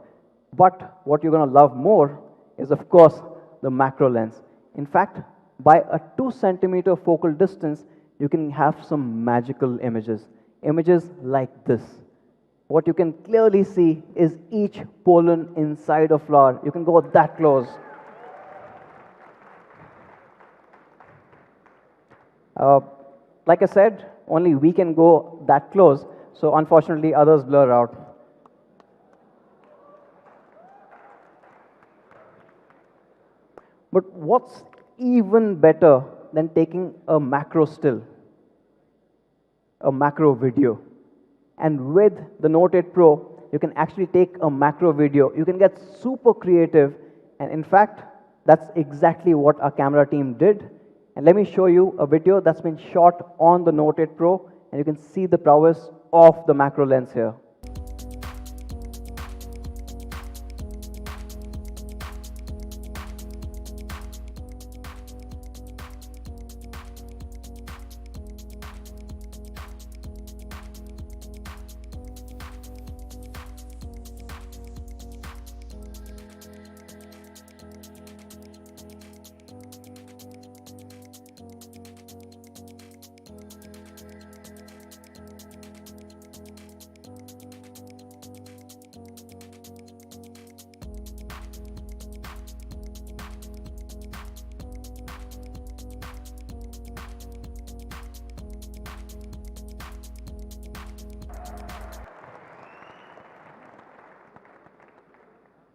But what you're going to love more is, of course, the macro lens. In fact, by a 2 centimeter focal distance, you can have some magical images. Images like this. What you can clearly see is each pollen inside a flower. You can go that close. Like I said, only we can go that close, so unfortunately others blur out. But what's even better than taking a macro still? A macro video. And with the Note 8 Pro, you can actually take a macro video. You can get super creative, and in fact, that's exactly what our camera team did. And let me show you a video that's been shot on the Note 8 Pro, and you can see the prowess of the macro lens here.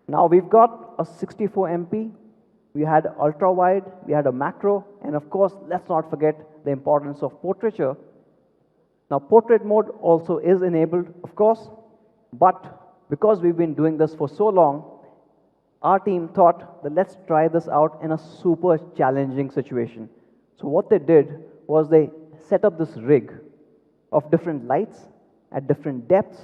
Now we've got a 64 MP, we had ultra wide, we had a macro, and of course, let's not forget the importance of portraiture. Now portrait mode also is enabled, of course, but because we've been doing this for so long, our team thought that let's try this out in a super challenging situation. So what they did was they set up this rig of different lights at different depths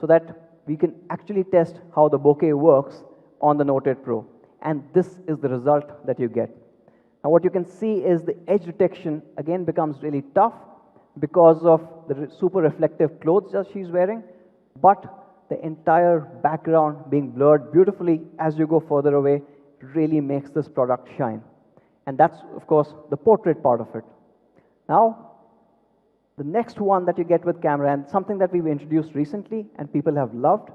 so that we can actually test how the bokeh works on the Note 8 Pro. And this is the result that you get. Now what you can see is the edge detection again becomes really tough because of the super reflective clothes that she's wearing, but the entire background being blurred beautifully as you go further away really makes this product shine. And that's, of course, the portrait part of it. Now, The next one that you get with camera, and something that we've introduced recently and people have loved,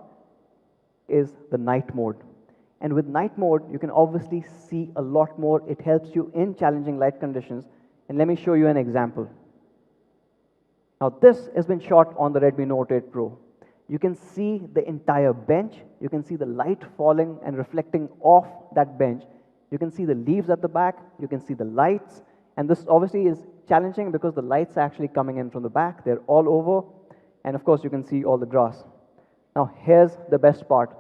is the night mode. And with night mode, you can obviously see a lot more. It helps you in challenging light conditions. And let me show you an example. Now, this has been shot on the Redmi Note 8 Pro. You can see the entire bench. You can see the light falling and reflecting off that bench. You can see the leaves at the back. You can see the lights. And this obviously is challenging because the lights are actually coming in from the back. They're all over. And of course, you can see all the grass. Now, here's the best part.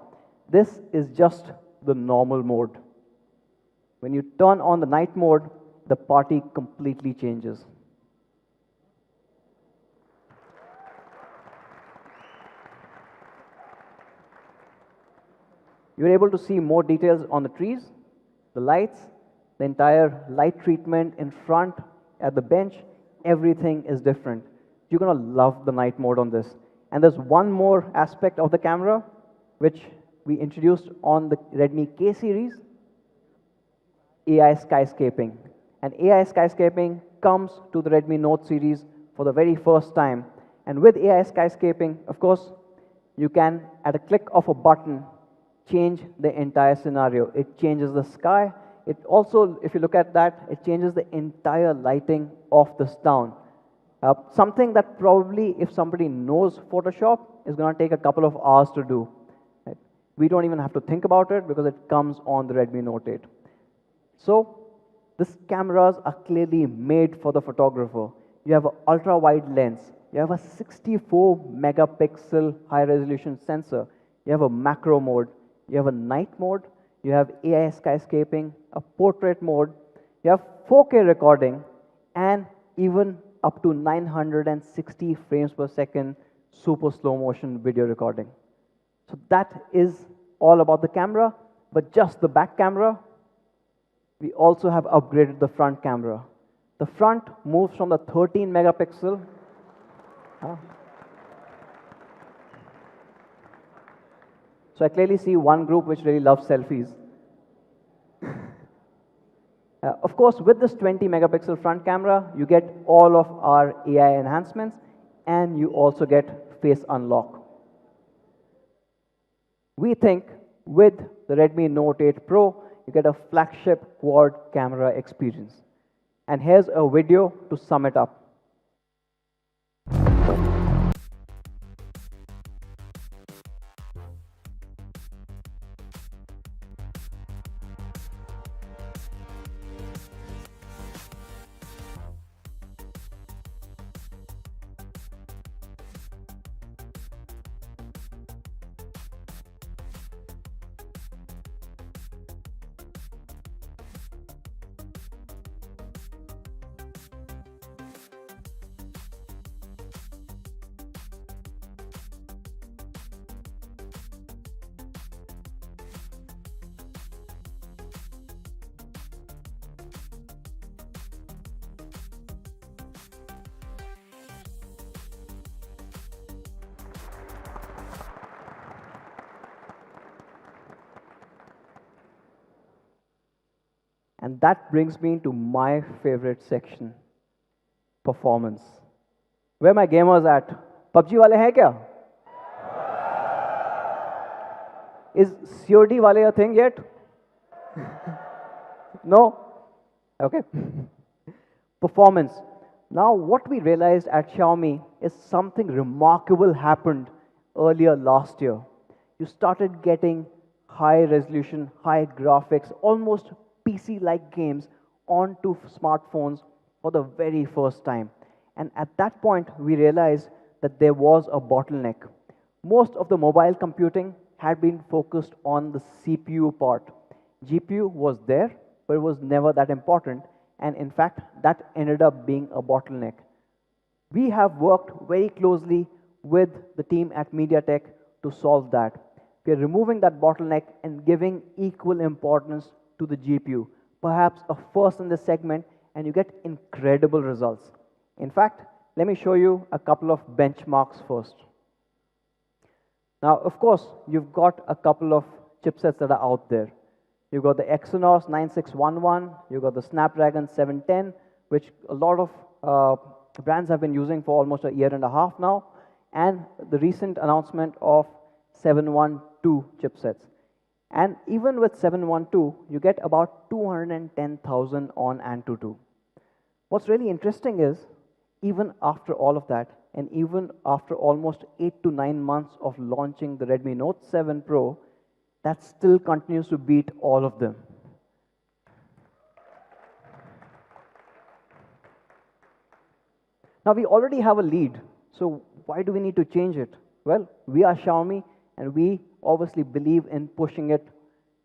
This is just the normal mode. When you turn on the night mode, the party completely changes. You're able to see more details on the trees, the lights, the entire light treatment in front, at the bench. Everything is different. You're going to love the night mode on this. And there's one more aspect of the camera, which we introduced on the Redmi K series, AI skyscaping. And AI skyscaping comes to the Redmi Note series for the very first time. And with AI skyscaping, of course, you can, at a click of a button, change the entire scenario. It changes the sky. It also, if you look at that, it changes the entire lighting of this town. Something that probably, if somebody knows Photoshop, is going to take a couple of hours to do. Right? We don't even have to think about it because it comes on the Redmi Note 8. So, these cameras are clearly made for the photographer. You have an ultra-wide lens. You have a 64 megapixel high-resolution sensor. You have a macro mode. You have a night mode. You have AI skyscaping, a portrait mode. You have 4K recording, and even up to 960 frames per second super slow motion video recording. So that is all about the camera, but just the back camera. We also have upgraded the front camera. The front moves from the 13 megapixel. So I clearly see one group which really loves selfies. Of course, with this 20 megapixel front camera, you get all of our AI enhancements, and you also get face unlock. We think with the Redmi Note 8 Pro, you get a flagship quad camera experience. And here's a video to sum it up. And that brings me to my favorite section, performance. Where my gamers at? PUBG wale hai kya? Is COD wale a thing yet? No? Okay. Performance. Now, what we realized at Xiaomi is something remarkable happened earlier last year. You started getting high resolution, high graphics, almost PC-like games onto smartphones for the very first time. And at that point, we realized that there was a bottleneck. Most of the mobile computing had been focused on the CPU part. GPU was there, but it was never that important. And in fact, that ended up being a bottleneck. We have worked very closely with the team at MediaTek to solve that. We are removing that bottleneck and giving equal importance to the GPU, perhaps a first in the segment, and you get incredible results. In fact, let me show you a couple of benchmarks first. Now, of course, you've got a couple of chipsets that are out there. You've got the Exynos 9611, you've got the Snapdragon 710, which a lot of brands have been using for almost a year and a half now, and the recent announcement of 712 chipsets. And even with 712, you get about 210,000 on Antutu. What's really interesting is, even after all of that, and even after almost 8 to 9 months of launching the Redmi Note 7 Pro, that still continues to beat all of them. Now, we already have a lead, so why do we need to change it? Well, we are Xiaomi, and we obviously believe in pushing it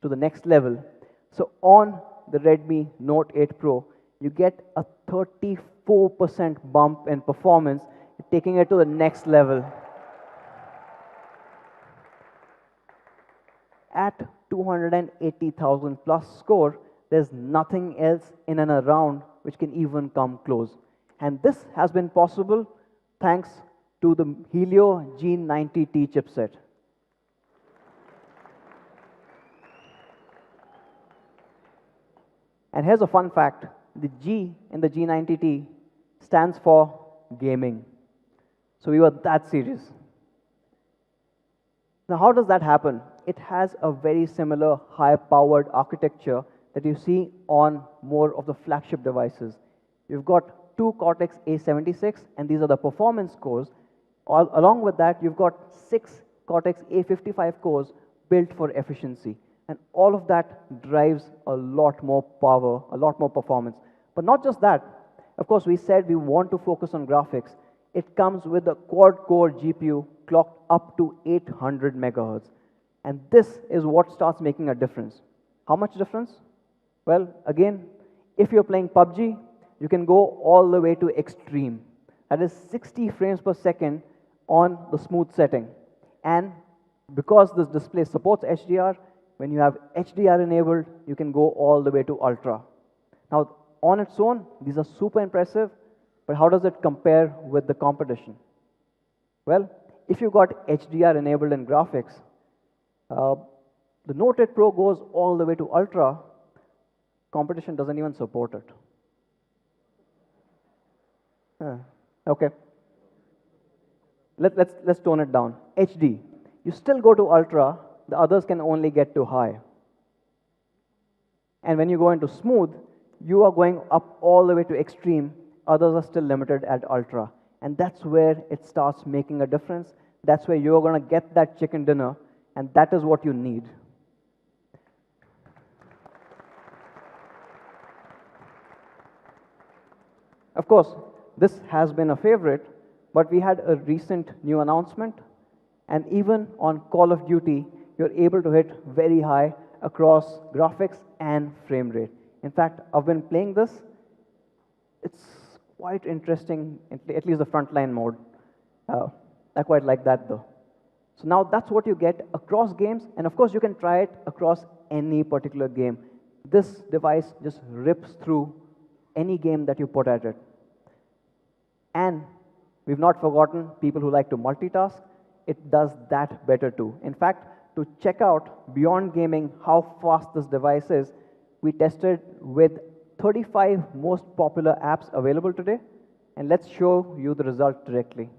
to the next level. So on the Redmi Note 8 Pro, you get a 34% bump in performance, taking it to the next level. At 280,000 plus score, there's nothing else in and around which can even come close. And this has been possible thanks to the Helio G90T chipset. And here's a fun fact. The G in the G90T stands for gaming. So we were that serious. Now, how does that happen? It has a very similar high-powered architecture that you see on more of the flagship devices. You've got 2 Cortex A76, and these are the performance cores. Along with that, you've got 6 Cortex A55 cores built for efficiency. And all of that drives a lot more power, a lot more performance. But not just that. Of course, we said we want to focus on graphics. It comes with a quad-core GPU clocked up to 800 megahertz. And this is what starts making a difference. How much difference? Well, again, if you're playing PUBG, you can go all the way to extreme. That is 60 frames per second on the smooth setting. And because this display supports HDR, when you have HDR enabled, you can go all the way to ultra. Now, on its own, these are super impressive, but how does it compare with the competition? Well, if you've got HDR enabled in graphics, the Note 8 Pro goes all the way to ultra. Competition doesn't even support it. Okay. Let's tone it down. HD. You still go to ultra, the others can only get to high. And when you go into smooth, you are going up all the way to extreme, others are still limited at ultra. And that's where it starts making a difference. That's where you're going to get that chicken dinner, and that is what you need. Of course, this has been a favorite, but we had a recent new announcement, and even on Call of Duty, you're able to hit very high across graphics and frame rate. In fact, I've been playing this. It's quite interesting, at least the frontline mode. I quite like that though. So now that's what you get across games, and of course you can try it across any particular game. This device just rips through any game that you put at it. And we've not forgotten people who like to multitask. It does that better too. In fact, to check out beyond gaming how fast this device is, we tested with 35 most popular apps available today, and let's show you the result directly.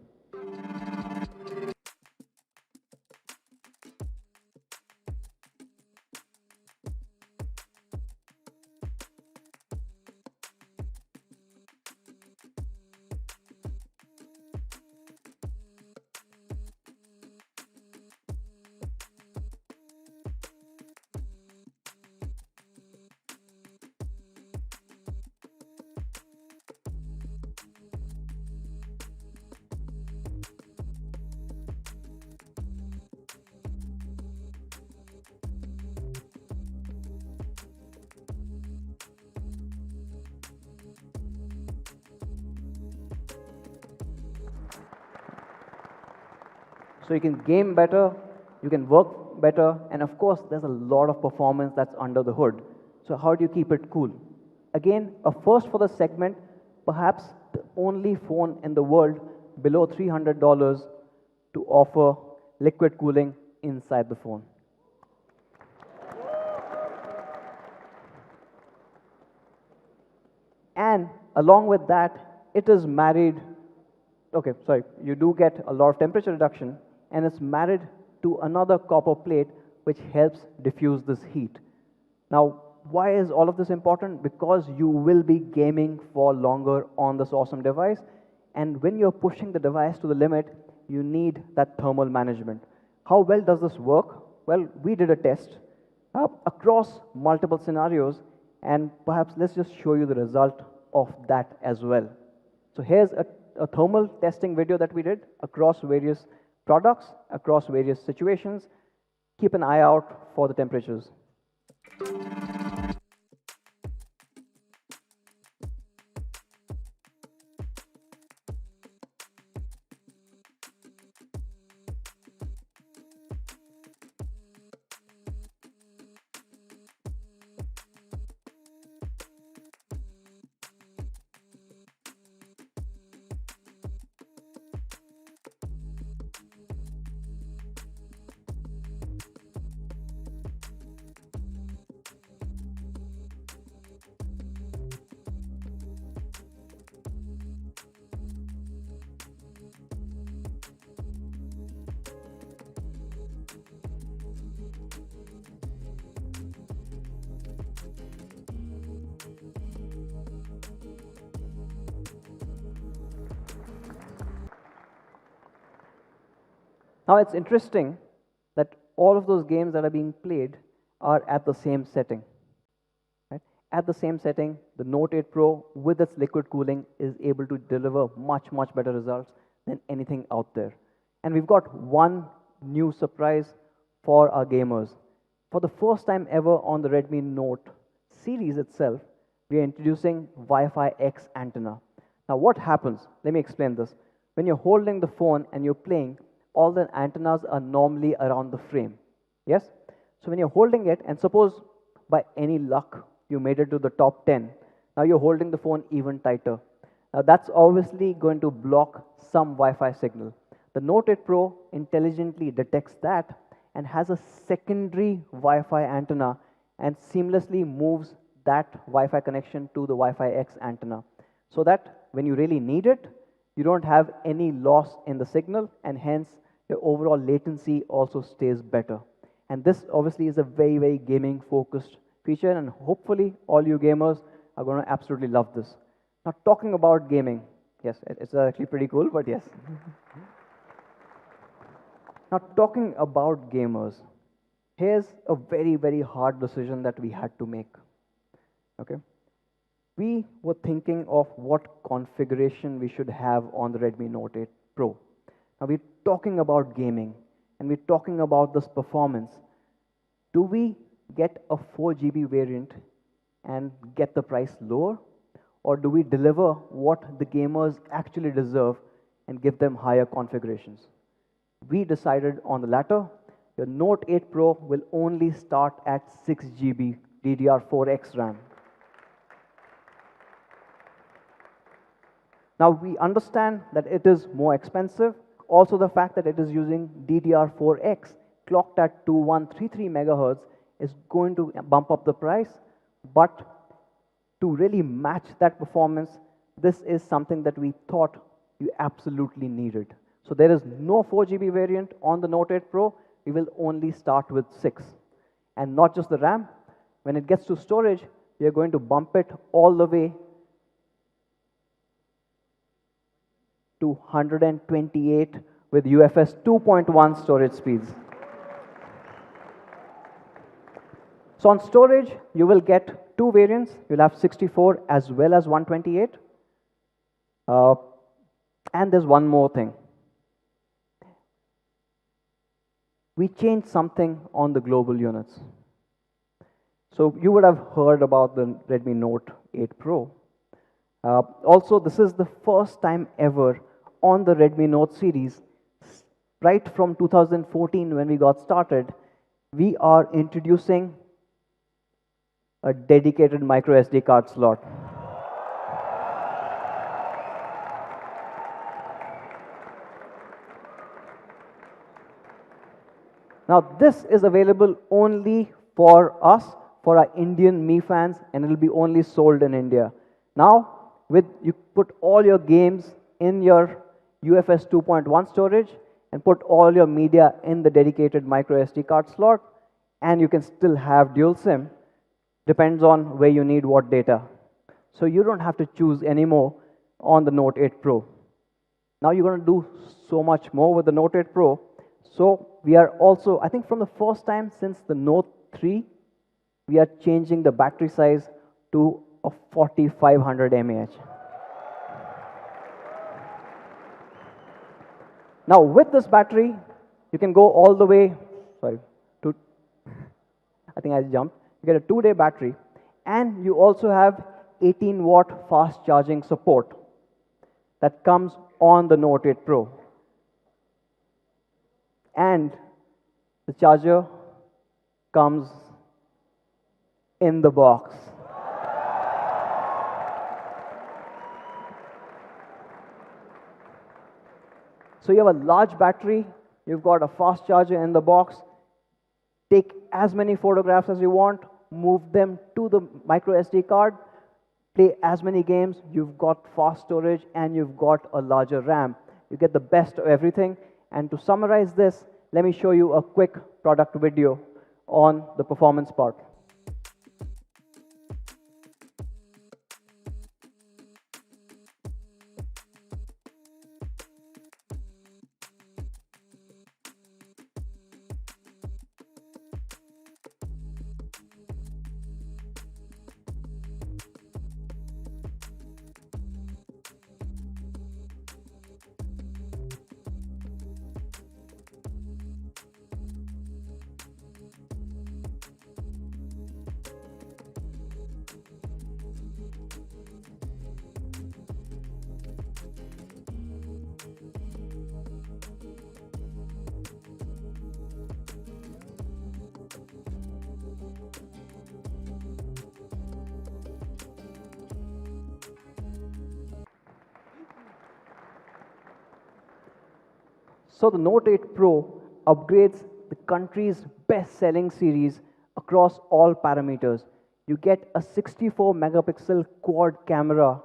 So you can game better, you can work better, and of course, there's a lot of performance that's under the hood. So how do you keep it cool? Again, a first for the segment, perhaps the only phone in the world below $300 to offer liquid cooling inside the phone. And along with that, it is married, okay, sorry, you do get a lot of temperature reduction, and it's married to another copper plate which helps diffuse this heat. Now, why is all of this important? Because you will be gaming for longer on this awesome device, and when you're pushing the device to the limit, you need that thermal management. How well does this work? Well, we did a test across multiple scenarios, and perhaps let's just show you the result of that as well. So here's a thermal testing video that we did across various products, across various situations. Keep an eye out for the temperatures. Now it's interesting that all of those games that are being played are at the same setting. Right? At the same setting, the Note 8 Pro with its liquid cooling is able to deliver much, much better results than anything out there. And we've got one new surprise for our gamers. For the first time ever on the Redmi Note series itself, we are introducing Wi-Fi X antenna. Now what happens? Let me explain this. When you're holding the phone and you're playing, all the antennas are normally around the frame. Yes? So when you're holding it, and suppose by any luck you made it to the top 10, now you're holding the phone even tighter. Now that's obviously going to block some Wi-Fi signal. The Note 8 Pro intelligently detects that and has a secondary Wi-Fi antenna and seamlessly moves that Wi-Fi connection to the Wi-Fi X antenna, so that when you really need it, you don't have any loss in the signal, and hence your overall latency also stays better. And this obviously is a very, very gaming focused feature, and hopefully all you gamers are going to absolutely love this. Now talking about gaming, yes, it's actually pretty cool, but yes. Now talking about gamers, here's a very, very hard decision that we had to make. Okay. We were thinking of what configuration we should have on the Redmi Note 8 Pro. Now we're talking about gaming and we're talking about this performance. Do we get a 4 GB variant and get the price lower? Or do we deliver what the gamers actually deserve and give them higher configurations? We decided on the latter. Your Note 8 Pro will only start at 6 GB DDR4X RAM. Now we understand that it is more expensive. Also the fact that it is using DDR4X clocked at 2133 megahertz is going to bump up the price. But to really match that performance, this is something that we thought you absolutely needed. So there is no 4 GB variant on the Note 8 Pro. We will only start with 6. And not just the RAM. When it gets to storage, we are going to bump it all the way to 128 with UFS 2.1 storage speeds. So on storage, you will get two variants. You'll have 64 as well as 128. And there's one more thing. We changed something on the global units. So you would have heard about the Redmi Note 8 Pro. Also, this is the first time ever on the Redmi Note series, right from 2014 when we got started, we are introducing a dedicated micro SD card slot. Now this is available only for us, for our Indian Mi fans, and it will be only sold in India. Now you put all your games in your UFS 2.1 storage and put all your media in the dedicated micro SD card slot, and you can still have dual SIM. Depends on where you need what data. So you don't have to choose anymore on the Note 8 Pro. Now you're going to do so much more with the Note 8 Pro. So we are also, I think from the first time since the Note 3, we are changing the battery size to a 4500 mAh. Now with this battery, you can go all the way, to, I think I jumped. You get a 2-day battery, and you also have 18-watt fast charging support that comes on the Note 8 Pro. And the charger comes in the box. So you have a large battery, you've got a fast charger in the box. Take as many photographs as you want, move them to the micro SD card, play as many games, you've got fast storage, and you've got a larger RAM. You get the best of everything. And to summarize this, let me show you a quick product video on the performance part. So the Note 8 Pro upgrades the country's best-selling series across all parameters. You get a 64 megapixel quad camera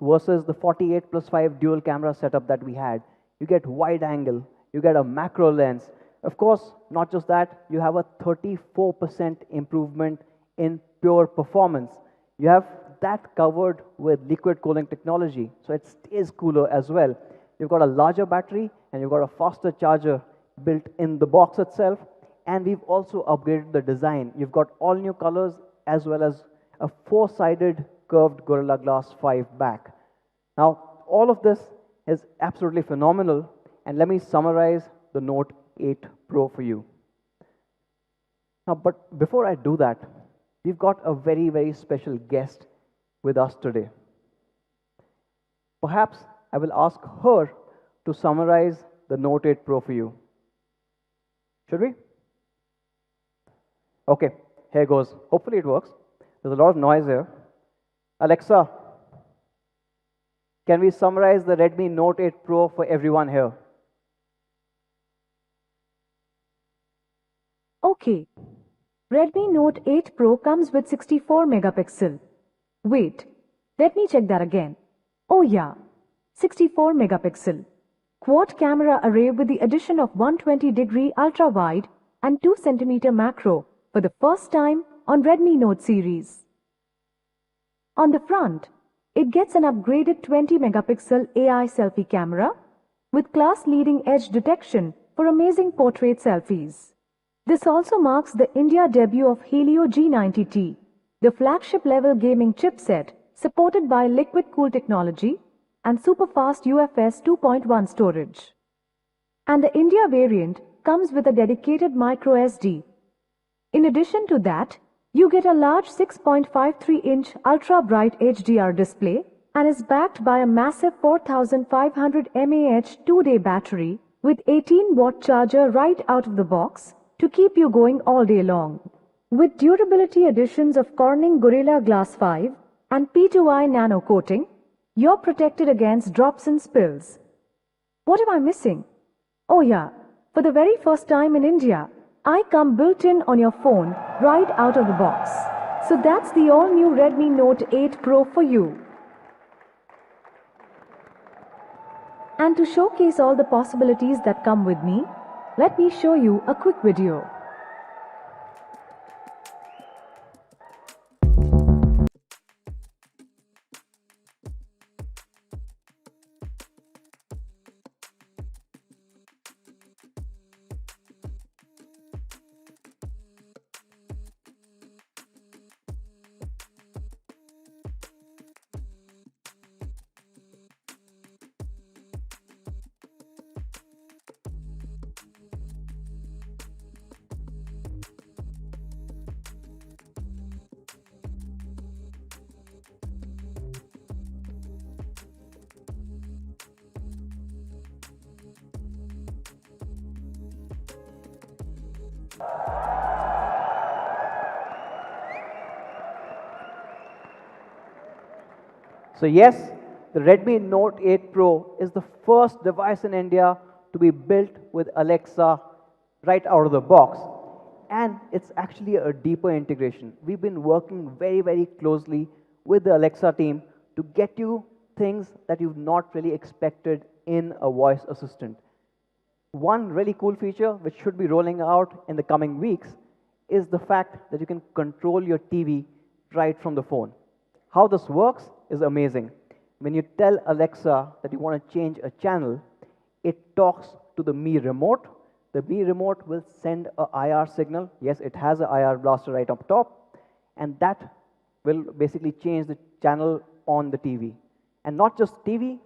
versus the 48 plus 5 dual camera setup that we had. You get wide angle, you get a macro lens. Of course, not just that, you have a 34% improvement in pure performance. You have that covered with liquid cooling technology, so it stays cooler as well. You've got a larger battery and you've got a faster charger built in the box itself. And we've also upgraded the design. You've got all new colors as well as a 4-sided curved Gorilla Glass 5 back. Now, all of this is absolutely phenomenal. And let me summarize the Note 8 Pro for you. Now, but before I do that, we've got a very, very special guest with us today. Perhaps I will ask her to summarize the Note 8 Pro for you. Should we? Okay, here goes. Hopefully it works. There's a lot of noise here. Alexa, can we summarize the Redmi Note 8 Pro for everyone here? Okay. Redmi Note 8 Pro comes with 64 megapixel. Wait, let me check that again. Oh yeah, 64 megapixel. Quad camera array with the addition of 120-degree ultra-wide and 2 cm macro for the first time on Redmi Note series. On the front, it gets an upgraded 20-megapixel AI selfie camera with class-leading edge detection for amazing portrait selfies. This also marks the India debut of Helio G90T, the flagship-level gaming chipset supported by liquid-cooled technology and super-fast UFS 2.1 storage. And the India variant comes with a dedicated micro SD. In addition to that, you get a large 6.53-inch ultra-bright HDR display and is backed by a massive 4500 mAh 2-day battery with 18-watt charger right out of the box to keep you going all day long. With durability additions of Corning Gorilla Glass 5 and P2I nano coating, you're protected against drops and spills. What am I missing? Oh yeah, for the very first time in India, I come built-in on your phone right out of the box. So that's the all-new Redmi Note 8 Pro for you. And to showcase all the possibilities that come with me, let me show you a quick video. So yes, the Redmi Note 8 Pro is the first device in India to be built with Alexa right out of the box. And it's actually a deeper integration. We've been working very, very closely with the Alexa team to get you things that you've not really expected in a voice assistant. One really cool feature which should be rolling out in the coming weeks is the fact that you can control your TV right from the phone. How this works is amazing. When you tell Alexa that you want to change a channel, it talks to the Mi remote. The Mi remote will send a IR signal. Yes, it has an IR blaster right up top, and that will basically change the channel on the TV. And not just TV,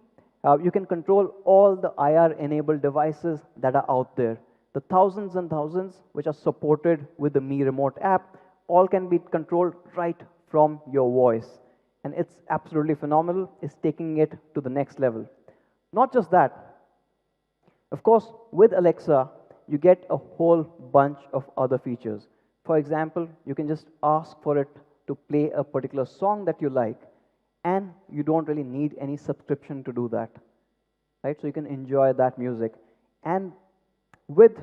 you can control all the IR-enabled devices that are out there. The thousands and thousands which are supported with the Mi Remote app, all can be controlled right from your voice. And it's absolutely phenomenal. It's taking it to the next level. Not just that. Of course, with Alexa, you get a whole bunch of other features. For example, you can just ask for it to play a particular song that you like, and you don't really need any subscription to do that, right? So you can enjoy that music. And with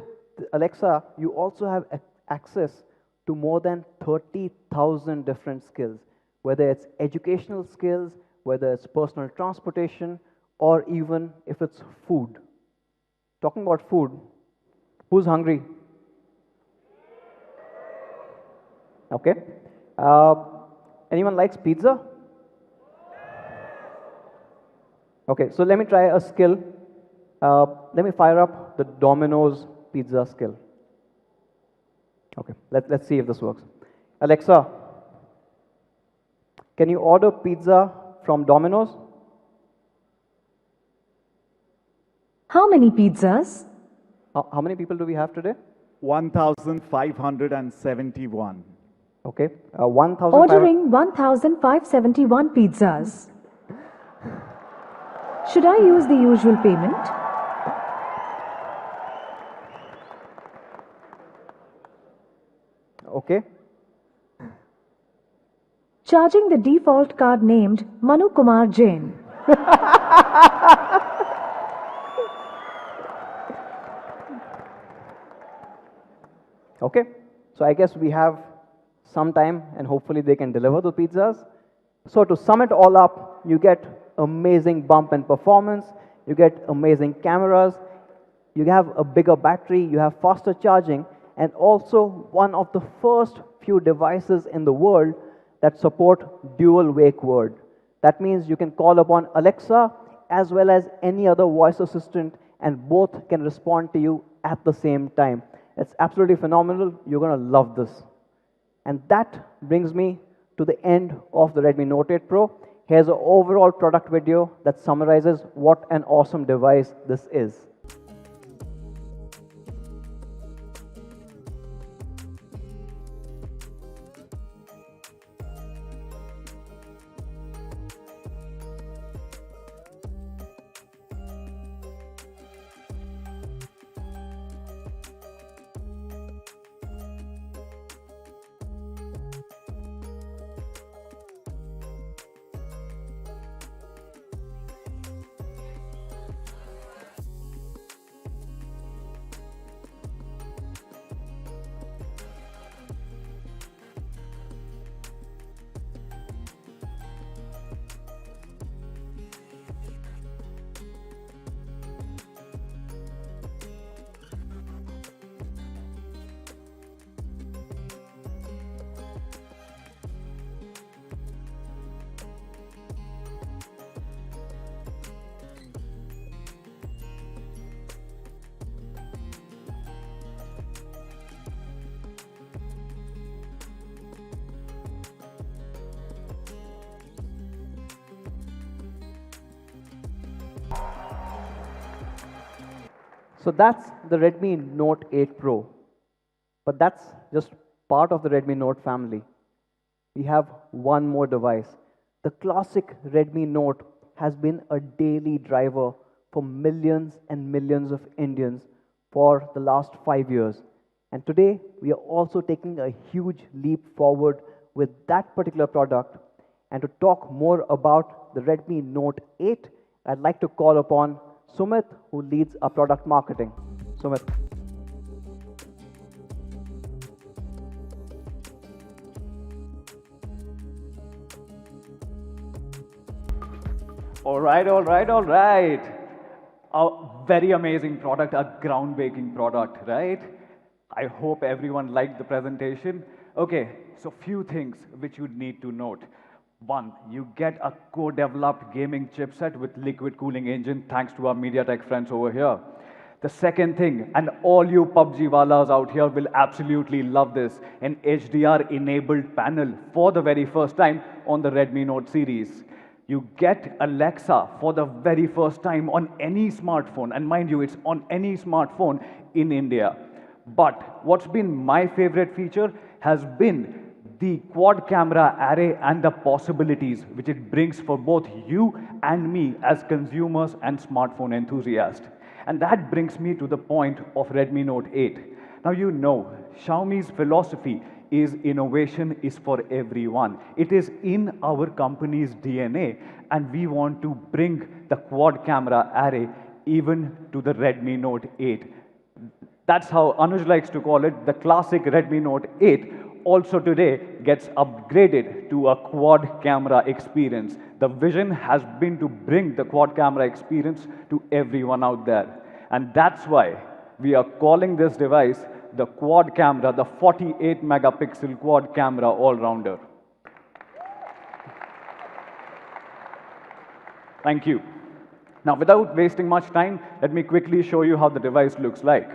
Alexa, you also have access to more than 30,000 different skills, whether it's educational skills, whether it's personal transportation, or even if it's food. Talking about food, who's hungry? Okay. Anyone likes pizza? Okay, so let me try a skill. Let me fire up the Domino's pizza skill. Okay, let's see if this works. Alexa, can you order pizza from Domino's? How many pizzas? How many people do we have today? 1,571. Okay, 1,000. Ordering 1,571 pizzas. Should I use the usual payment? Okay. Charging the default card named Manu Kumar Jain. Okay, so I guess we have some time and hopefully they can deliver the pizzas. So to sum it all up, you get amazing bump in performance, you get amazing cameras, you have a bigger battery, you have faster charging, and also one of the first few devices in the world that support dual wake word. That means you can call upon Alexa as well as any other voice assistant, and both can respond to you at the same time. It's absolutely phenomenal. You're going to love this. And that brings me to the end of the Redmi Note 8 Pro. Here's an overall product video that summarizes what an awesome device this is. So that's the Redmi Note 8 Pro. But that's just part of the Redmi Note family. We have one more device. The classic Redmi Note has been a daily driver for millions and millions of Indians for the last 5 years. And today, we are also taking a huge leap forward with that particular product. And to talk more about the Redmi Note 8, I'd like to call upon Sumit, who leads our product marketing. Sumit. All right, all right, all right. A very amazing product, a groundbreaking product, right? I hope everyone liked the presentation. Okay, so few things which you need to note. One, you get a co-developed gaming chipset with liquid cooling engine thanks to our MediaTek friends over here. The second thing, and all you PUBG walas out here will absolutely love this, an HDR-enabled panel for the very first time on the Redmi Note series. You get Alexa for the very first time on any smartphone, and mind you, it's on any smartphone in India. But what's been my favorite feature has been the quad camera array and the possibilities which it brings for both you and me as consumers and smartphone enthusiasts. And that brings me to the point of Redmi Note 8. Now you know, Xiaomi's philosophy is innovation is for everyone. It is in our company's DNA, and we want to bring the quad camera array even to the Redmi Note 8. That's how Anuj likes to call it, the classic Redmi Note 8 also today gets upgraded to a quad camera experience. The vision has been to bring the quad camera experience to everyone out there. And that's why we are calling this device the quad camera, the 48 megapixel quad camera all-rounder. Thank you. Now, without wasting much time, let me quickly show you how the device looks like.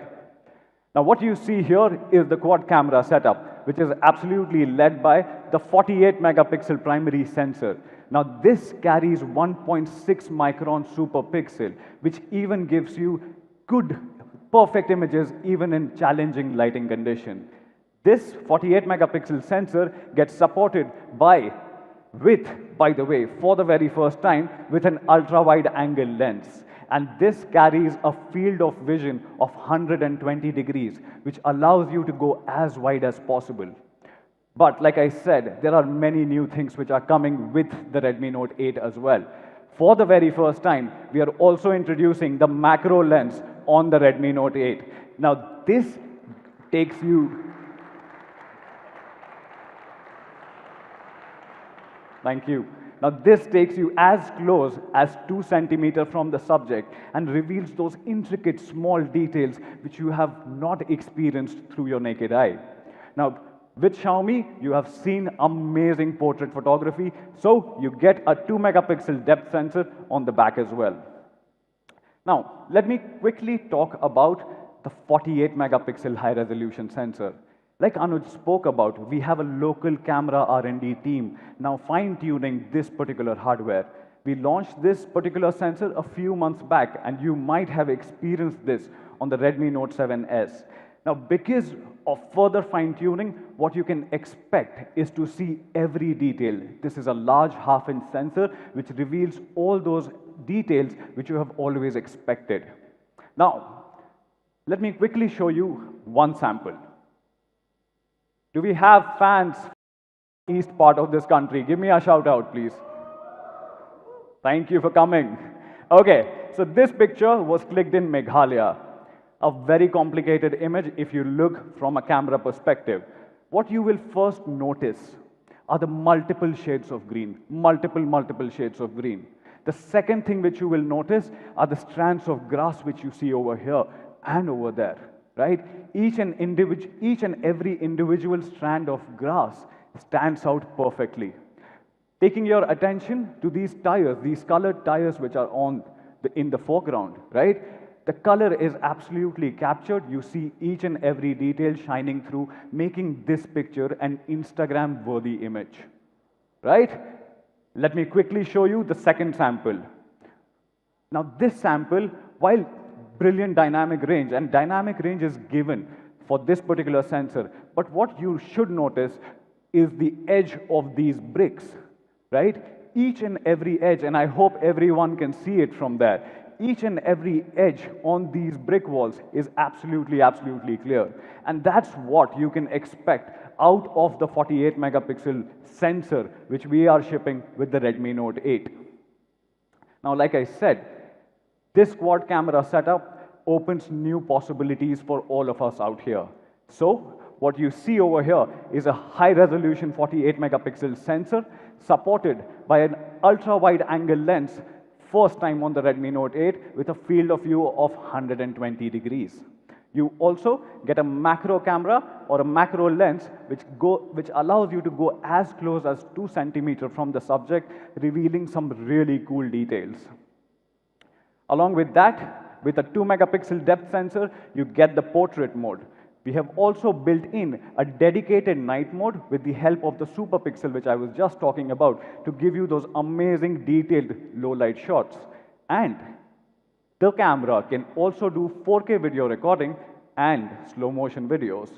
Now, what you see here is the quad camera setup, which is absolutely led by the 48 megapixel primary sensor. Now, this carries 1.6 micron super pixel, which even gives you good, perfect images even in challenging lighting condition. This 48 megapixel sensor gets supported by the way, for the very first time, with an ultra-wide angle lens. And this carries a field of vision of 120 degrees, which allows you to go as wide as possible. But like I said, there are many new things which are coming with the Redmi Note 8 as well. For the very first time, we are also introducing the macro lens on the Redmi Note 8. Now, this takes you... Thank you. Now, this takes you as close as 2 centimeters from the subject and reveals those intricate small details which you have not experienced through your naked eye. Now, with Xiaomi, you have seen amazing portrait photography, so you get a 2 megapixel depth sensor on the back as well. Now, let me quickly talk about the 48 megapixel high resolution sensor. Like Anuj spoke about, we have a local camera R&D team now fine-tuning this particular hardware. We launched this particular sensor a few months back, and you might have experienced this on the Redmi Note 7S. Now, because of further fine-tuning, what you can expect is to see every detail. This is a large half-inch sensor which reveals all those details which you have always expected. Now, let me quickly show you one sample. Do we have fans from the east part of this country? Give me a shout out, please. Thank you for coming. Okay, so this picture was clicked in Meghalaya. A very complicated image if you look from a camera perspective. What you will first notice are the multiple shades of green, multiple shades of green. The second thing which you will notice are the strands of grass which you see over here and over there. Right? Each and every individual strand of grass stands out perfectly. Taking your attention to these tires, these colored tires which are in the foreground, right? The color is absolutely captured. You see each and every detail shining through, making this picture an Instagram-worthy image, right? Let me quickly show you the second sample. Now, this sample, while brilliant dynamic range, and dynamic range is given for this particular sensor. But what you should notice is the edge of these bricks, right? Each and every edge, and I hope everyone can see it from there, each and every edge on these brick walls is absolutely, absolutely clear. And that's what you can expect out of the 48 megapixel sensor, which we are shipping with the Redmi Note 8. Now, like I said, this quad camera setup opens new possibilities for all of us out here. So, what you see over here is a high-resolution 48 megapixel sensor supported by an ultra-wide angle lens, first time on the Redmi Note 8 with a field of view of 120 degrees. You also get a macro camera or a macro lens which allows you to go as close as 2 centimeters from the subject, revealing some really cool details. Along with that, with a 2 megapixel depth sensor, you get the portrait mode. We have also built in a dedicated night mode with the help of the super pixel, which I was just talking about, to give you those amazing detailed low light shots. And the camera can also do 4K video recording and slow motion videos.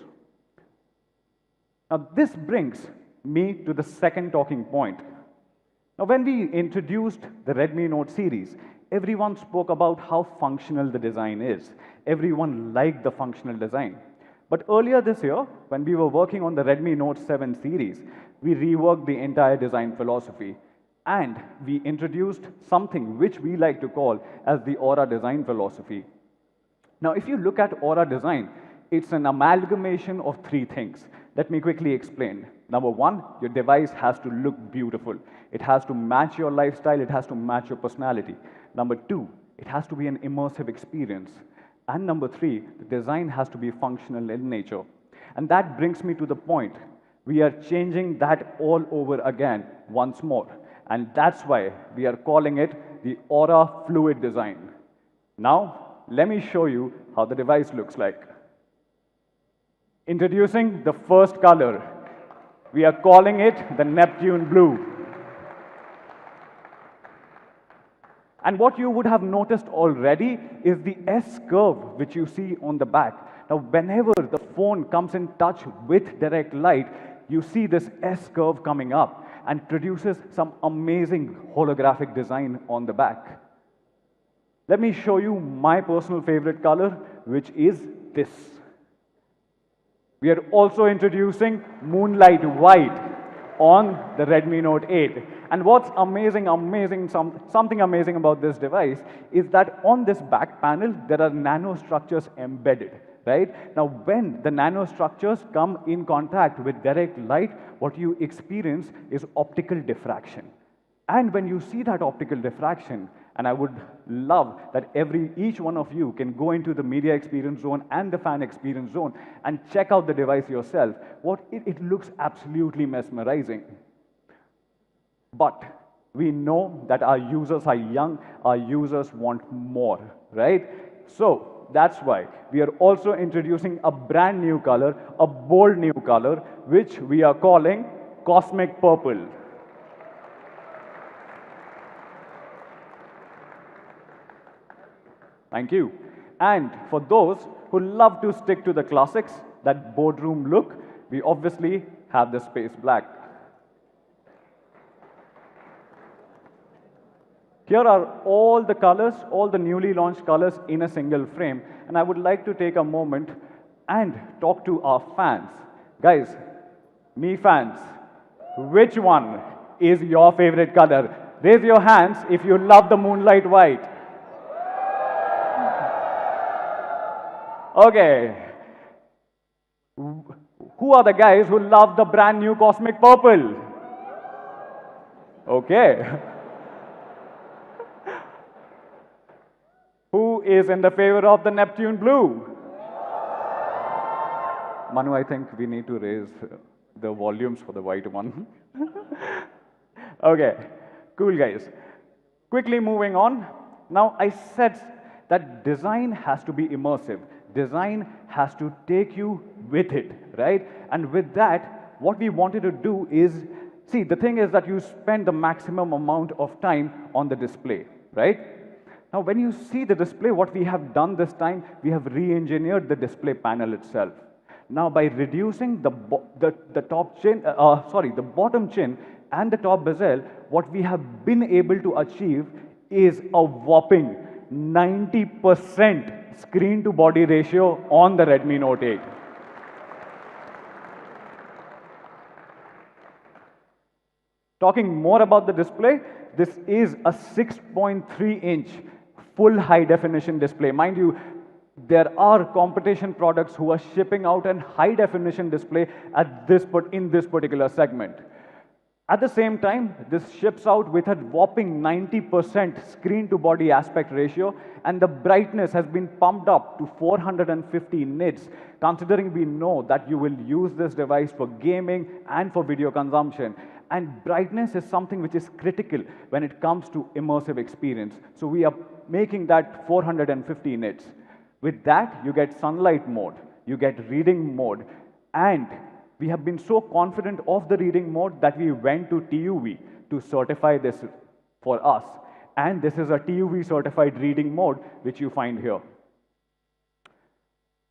Now, this brings me to the second talking point. Now, when we introduced the Redmi Note series, everyone spoke about how functional the design is. Everyone liked the functional design. But earlier this year, when we were working on the Redmi Note 7 series, we reworked the entire design philosophy. And we introduced something which we like to call as the Aura design philosophy. Now, if you look at Aura design, it's an amalgamation of 3 things. Let me quickly explain. Number 1, your device has to look beautiful. It has to match your lifestyle. It has to match your personality. Number 2, it has to be an immersive experience. And number 3, the design has to be functional in nature. And that brings me to the point. We are changing that all over again once more. And that's why we are calling it the Aura Fluid design. Now, let me show you how the device looks like. Introducing the first color. We are calling it the Neptune Blue. And what you would have noticed already is the S curve which you see on the back. Now, whenever the phone comes in touch with direct light, you see this S curve coming up and produces some amazing holographic design on the back. Let me show you my personal favorite color, which is this. We are also introducing Moonlight White on the Redmi Note 8. And what's something amazing about this device is that on this back panel, there are nanostructures embedded, right? Now, when the nanostructures come in contact with direct light, what you experience is optical diffraction. And when you see that optical diffraction, and I would love that each one of you can go into the media experience zone and the fan experience zone and check out the device yourself. It looks absolutely mesmerizing. But we know that our users are young, our users want more, right? So that's why we are also introducing a brand new color, a bold new color, which we are calling Cosmic Purple. Thank you. And for those who love to stick to the classics, that boardroom look, we obviously have the space black. Here are all the colors, all the newly launched colors in a single frame. And I would like to take a moment and talk to our fans. Guys, me fans, which one is your favorite color? Raise your hands if you love the Moonlight White. Okay. Who are the guys who love the brand new Cosmic Purple? Okay. Who is in the favor of the Neptune Blue? Manu, I think we need to raise the volumes for the white one. Okay, cool guys. Quickly moving on. Now, I said that design has to be immersive. Design has to take you with it, right? And with that, what we wanted to do is, the thing is that you spend the maximum amount of time on the display, right? Now, Now, when you see the display, what we have done this time, we have re-engineered the display panel itself. Now, by reducing the the bottom chin and the top bezel, what we have been able to achieve is a whopping 90% screen to body ratio on the Redmi Note 8. Talking more about the display, this is a 6.3-inch full high definition display. Mind you, there are competition products who are shipping out a high definition display in this particular segment. At the same time, this ships out with a whopping 90% screen to body aspect ratio, and the brightness has been pumped up to 450 nits, considering we know that you will use this device for gaming and for video consumption. And brightness is something which is critical when it comes to immersive experience. So we are making that 450 nits. With that, you get sunlight mode, you get reading mode, and we have been so confident of the reading mode that we went to TUV to certify this for us. And this is a TUV certified reading mode, which you find here.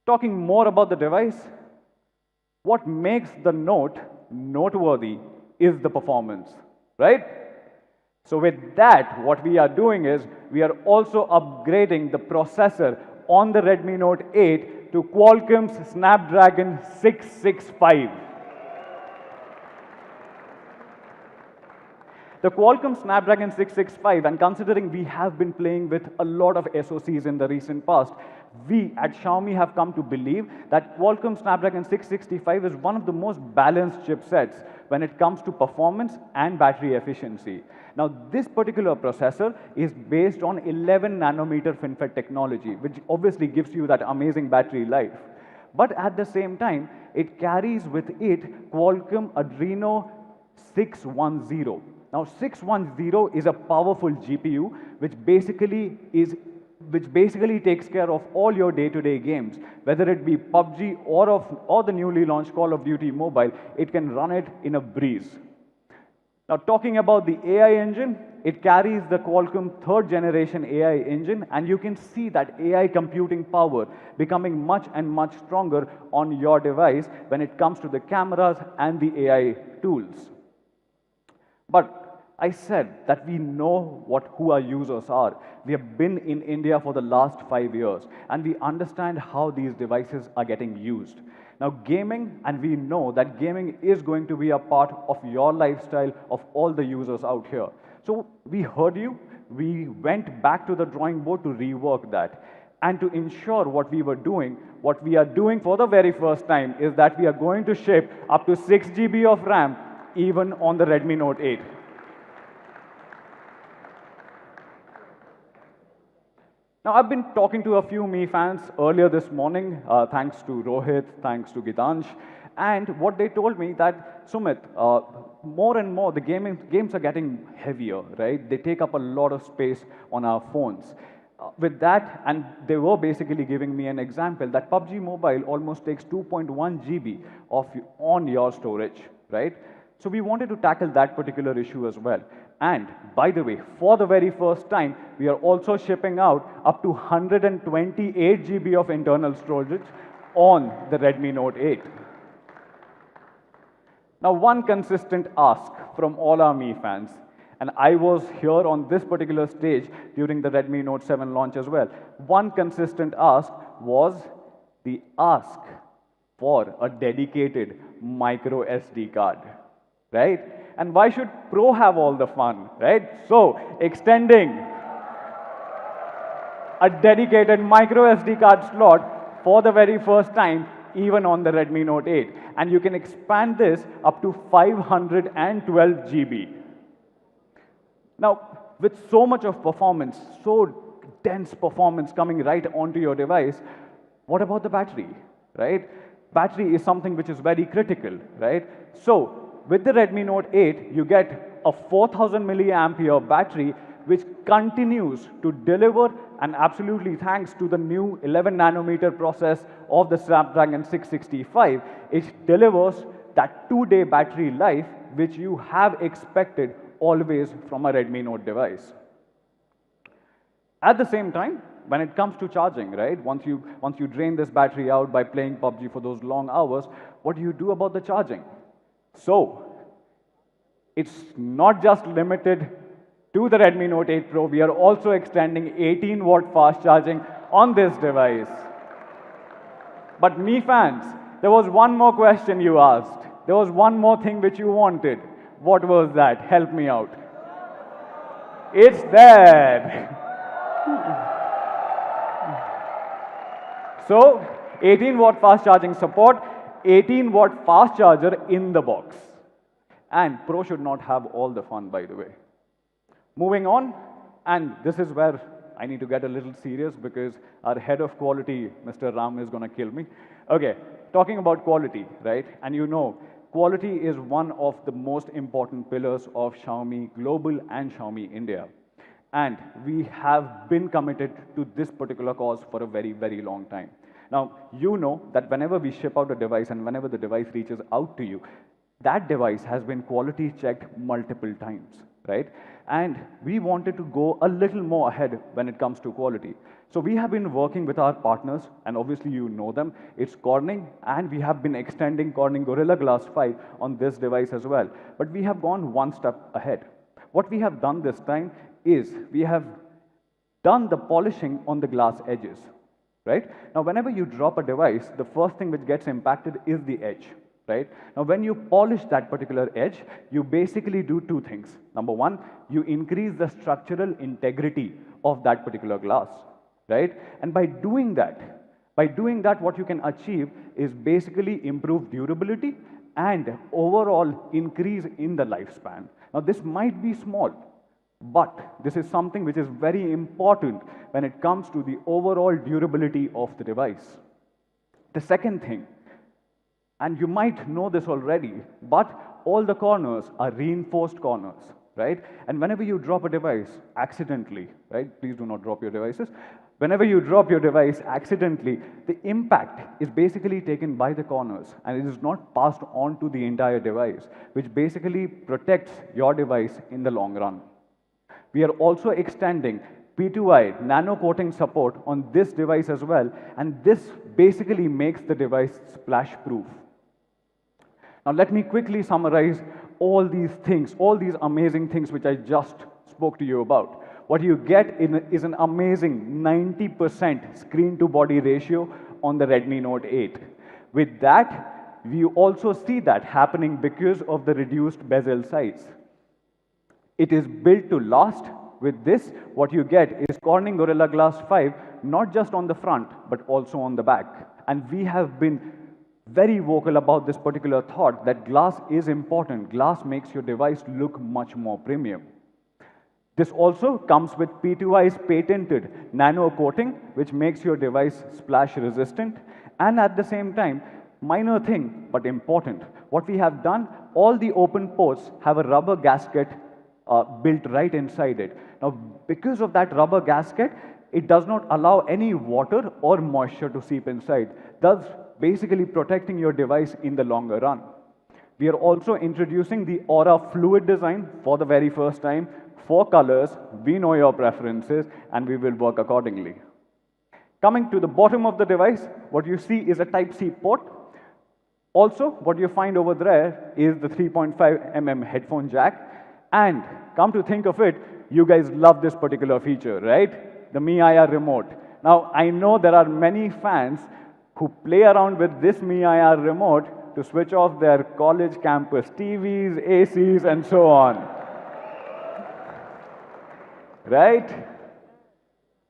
Talking more about the device, what makes the Note noteworthy is the performance, right? So with that, what we are doing is we are also upgrading the processor on the Redmi Note 8 to Qualcomm's Snapdragon 665. The Qualcomm Snapdragon 665, and considering we have been playing with a lot of SoCs in the recent past, we at Xiaomi have come to believe that Qualcomm Snapdragon 665 is one of the most balanced chipsets when it comes to performance and battery efficiency. Now, this particular processor is based on 11 nanometer FinFET technology, which obviously gives you that amazing battery life. But at the same time, it carries with it Qualcomm Adreno 610. Now, 610 is a powerful GPU, which basically takes care of all your day-to-day games. Whether it be PUBG or the newly launched Call of Duty Mobile, it can run it in a breeze. Now, talking about the AI engine, it carries the Qualcomm third generation AI engine, and you can see that AI computing power becoming much and much stronger on your device when it comes to the cameras and the AI tools. But I said that we know who our users are. We have been in India for the last 5 years, and we understand how these devices are getting used. Now, gaming, and we know that gaming is going to be a part of your lifestyle of all the users out here. So we heard you. We went back to the drawing board to rework that. And to ensure what we are doing for the very first time is that we are going to ship up to 6 GB of RAM even on the Redmi Note 8. Now, I've been talking to a few Mi fans earlier this morning, thanks to Rohit, thanks to Gitansh, and what they told me that, Sumit, more and more the games are getting heavier, right? They take up a lot of space on our phones. With that, and they were basically giving me an example that PUBG Mobile almost takes 2.1 GB on your storage, right? So we wanted to tackle that particular issue as well. And by the way, for the very first time, we are also shipping out up to 128 GB of internal storage on the Redmi Note 8. Now, one consistent ask from all our Mi fans, and I was here on this particular stage during the Redmi Note 7 launch as well. One consistent ask was the ask for a dedicated micro SD card, right? And why should Pro have all the fun, right? So, extending a dedicated micro SD card slot for the very first time, even on the Redmi Note 8. And you can expand this up to 512 GB. Now, with so much of performance, so dense performance coming right onto your device, what about the battery, right? Battery is something which is very critical, right? So, with the Redmi Note 8, you get a 4000 milliampere battery which continues to deliver, and absolutely thanks to the new 11 nanometer process of the Snapdragon 665, it delivers that 2-day battery life which you have expected always from a Redmi Note device. At the same time, when it comes to charging, right? Once you drain this battery out by playing PUBG for those long hours, what do you do about the charging? So, it's not just limited to the Redmi Note 8 Pro. We are also extending 18-watt fast charging on this device. But me fans, there was one more question you asked. There was one more thing which you wanted. What was that? Help me out. It's there. So, 18-watt fast charging support, 18-watt fast charger in the box. And Pro should not have all the fun, by the way. Moving on, and this is where I need to get a little serious because our head of quality, Mr. Ram, is going to kill me. Okay, talking about quality, right? And you know, quality is one of the most important pillars of Xiaomi Global and Xiaomi India. And we have been committed to this particular cause for a very, very long time. Now, you know that whenever we ship out a device and whenever the device reaches out to you, that device has been quality checked multiple times, right? And we wanted to go a little more ahead when it comes to quality. So we have been working with our partners, and obviously you know them. It's Corning, and we have been extending Corning Gorilla Glass 5 on this device as well. But we have gone one step ahead. What we have done this time is we have done the polishing on the glass edges, right? Now, whenever you drop a device, the first thing which gets impacted is the edge, right? Now, when you polish that particular edge, you basically do two things. Number one, you increase the structural integrity of that particular glass, right? And by doing that, what you can achieve is basically improve durability and overall increase in the lifespan. Now, this might be small, but this is something which is very important when it comes to the overall durability of the device. The second thing, and you might know this already, but all the corners are reinforced corners, right? And whenever you drop a device accidentally, right? Please do not drop your devices. Whenever you drop your device accidentally, the impact is basically taken by the corners and it is not passed on to the entire device, which basically protects your device in the long run. We are also extending P2I nano coating support on this device as well, and this basically makes the device splash proof. Now, let me quickly summarize all these things, all these amazing things which I just spoke to you about. What you get is an amazing 90% screen to body ratio on the Redmi Note 8. With that, we also see that happening because of the reduced bezel size. It is built to last. With this, what you get is Corning Gorilla Glass 5, not just on the front, but also on the back. And we have been very vocal about this particular thought that glass is important. Glass makes your device look much more premium. This also comes with P2I's patented nano coating, which makes your device splash resistant. And at the same time, minor thing, but important. What we have done, all the open ports have a rubber gasket built right inside it. Now, because of that rubber gasket, it does not allow any water or moisture to seep inside, thus basically protecting your device in the longer run. We are also introducing the Aura Fluid design for the very first time. 4 colors, we know your preferences, and we will work accordingly. Coming to the bottom of the device, what you see is a Type-C port. Also, what you find over there is the 3.5mm headphone jack. And come to think of it, you guys love this particular feature, right? The miui remote. Now, I know there are many fans who play around with this miui remote to switch off their college campus TVs, ACs, and so on. Right?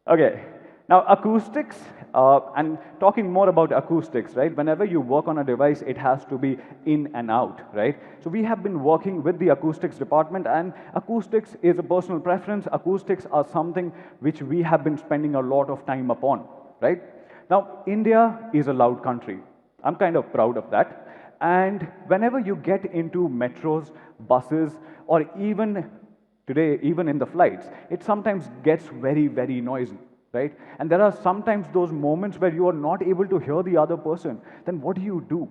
Okay. Now, acoustics, and talking more about acoustics, right? Whenever you work on a device, it has to be in and out, right? So we have been working with the acoustics department, and acoustics is a personal preference. Acoustics are something which we have been spending a lot of time upon, right? Now, India is a loud country. I'm kind of proud of that. And whenever you get into metros, buses, or even today, even in the flights, it sometimes gets very, very noisy. Right? And there are sometimes those moments where you are not able to hear the other person. Then what do?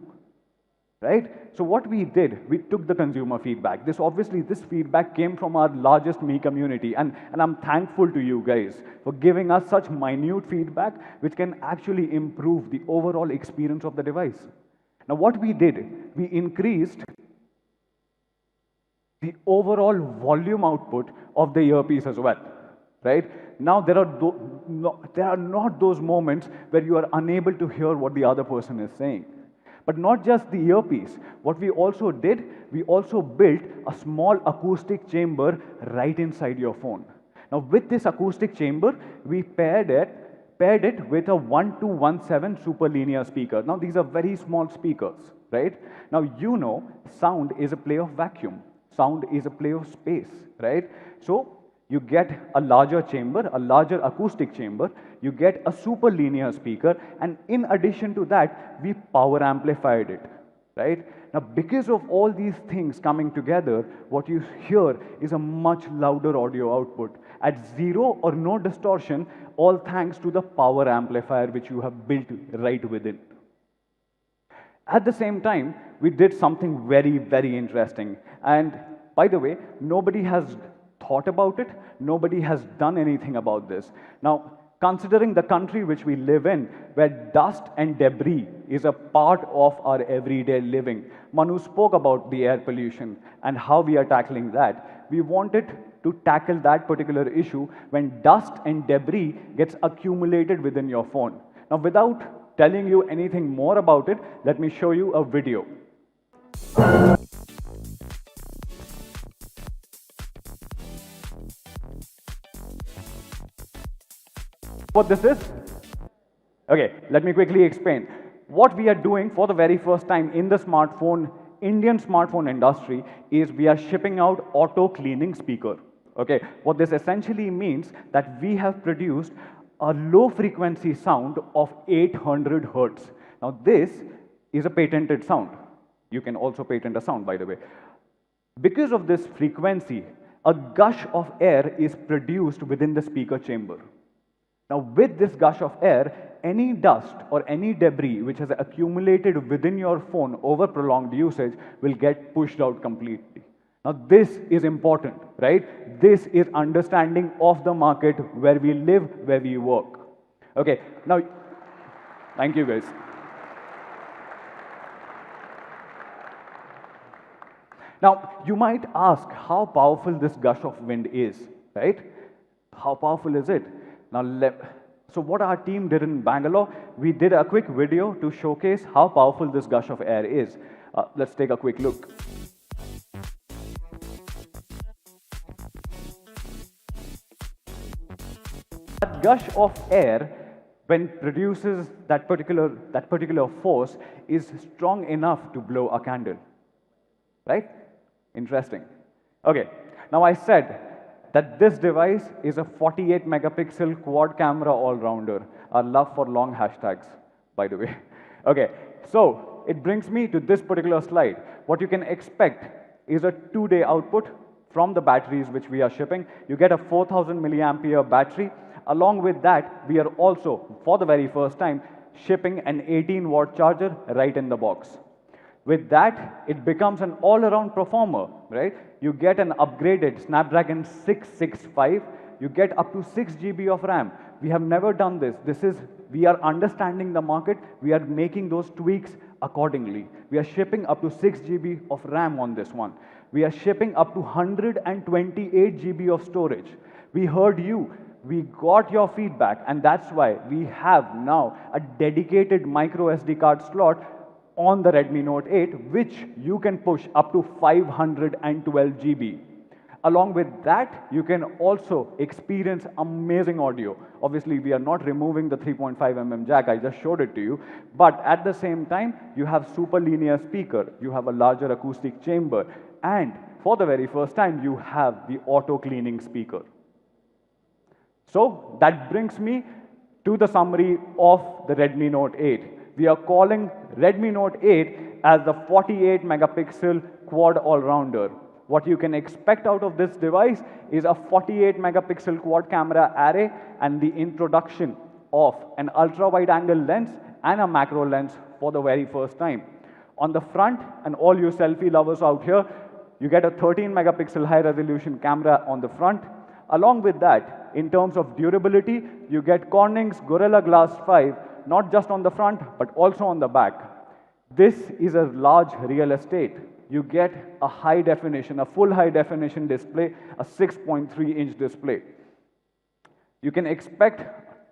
right? So what we did, we took the consumer feedback. This feedback came from our largest Me community, and I'm thankful to you guys for giving us such minute feedback, which can actually improve the overall experience of the device. Now what we did, we increased the overall volume output of the earpiece as well, right? Now there are not those moments where you are unable to hear what the other person is saying. But not just the earpiece. What we also did, we also built a small acoustic chamber right inside your phone. Now with this acoustic chamber, we paired it with a 1217 super linear speaker. Now these are very small speakers, right? Now you know sound is a play of vacuum. Sound is a play of space, right? So you get a larger chamber, a larger acoustic chamber, you get a super linear speaker, and in addition to that, we power amplified it, right? Now, because of all these things coming together, what you hear is a much louder audio output at zero or no distortion, all thanks to the power amplifier which you have built right within. At the same time, we did something very, very interesting. And by the way, nobody has thought about it, nobody has done anything about this. Now, considering the country which we live in, where dust and debris is a part of our everyday living, Manu spoke about the air pollution and how we are tackling that. We wanted to tackle that particular issue when dust and debris gets accumulated within your phone. Now, without telling you anything more about it, let me show you a video. What this is? Okay, let me quickly explain. What we are doing for the very first time in the Indian smartphone industry is we are shipping out auto cleaning speaker. Okay, what this essentially means that we have produced a low frequency sound of 800 hertz. Now this is a patented sound. You can also patent a sound, by the way. Because of this frequency, a gush of air is produced within the speaker chamber. Now, with this gush of air, any dust or any debris which has accumulated within your phone over prolonged usage will get pushed out completely. Now, this is important, right? This is understanding of the market where we live, where we work. Okay, now, thank you guys. Now, you might ask how powerful this gush of wind is, right? How powerful is it? Now, so what our team did in Bangalore, we did a quick video to showcase how powerful this gush of air is. Let's take a quick look. That gush of air, when produces that particular force, is strong enough to blow a candle, right? Interesting. Okay, now I said that this device is a 48 megapixel quad camera all-rounder. Our love for long hashtags, by the way. Okay, so it brings me to this particular slide. What you can expect is a 2-day output from the batteries which we are shipping. You get a 4000 milliampere battery. Along with that, we are also, for the very first time, shipping an 18-watt charger right in the box. With that, it becomes an all-around performer, right? You get an upgraded Snapdragon 665. You get up to 6 GB of RAM. We have never done this. We are understanding the market. We are making those tweaks accordingly. We are shipping up to 6 GB of RAM on this one. We are shipping up to 128 GB of storage. We heard you. We got your feedback, and that's why we have now a dedicated micro SD card slot on the Redmi Note 8, which you can push up to 512 GB. Along with that, you can also experience amazing audio. Obviously, we are not removing the 3.5mm jack, I just showed it to you. But at the same time, you have super linear speaker, you have a larger acoustic chamber, and for the very first time, you have the auto cleaning speaker. So that brings me to the summary of the Redmi Note 8. We are calling Redmi Note 8 as the 48 megapixel quad all-rounder. What you can expect out of this device is a 48 megapixel quad camera array and the introduction of an ultra wide angle lens and a macro lens for the very first time. On the front, and all you selfie lovers out here, you get a 13 megapixel high resolution camera on the front. Along with that, in terms of durability, you get Corning's Gorilla Glass 5, not just on the front, but also on the back. This is a large real estate. You get a high definition, a full high definition display, a 6.3-inch display. You can expect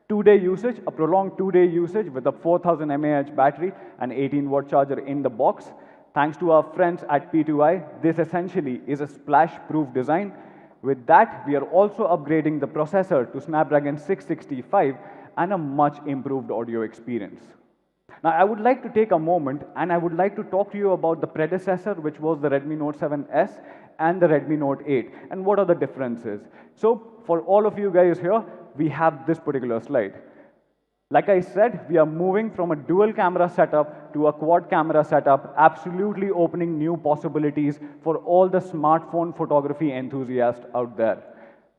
2-day usage, a prolonged 2-day usage with a 4000 mAh battery and 18-watt charger in the box. Thanks to our friends at P2i, this essentially is a splash-proof design. With that, we are also upgrading the processor to Snapdragon 665 and a much improved audio experience. Now, I would like to take a moment and I would like to talk to you about the predecessor, which was the Redmi Note 7S and the Redmi Note 8, and what are the differences. So, for all of you guys here, we have this particular slide. Like I said, we are moving from a dual camera setup to a quad camera setup, absolutely opening new possibilities for all the smartphone photography enthusiasts out there.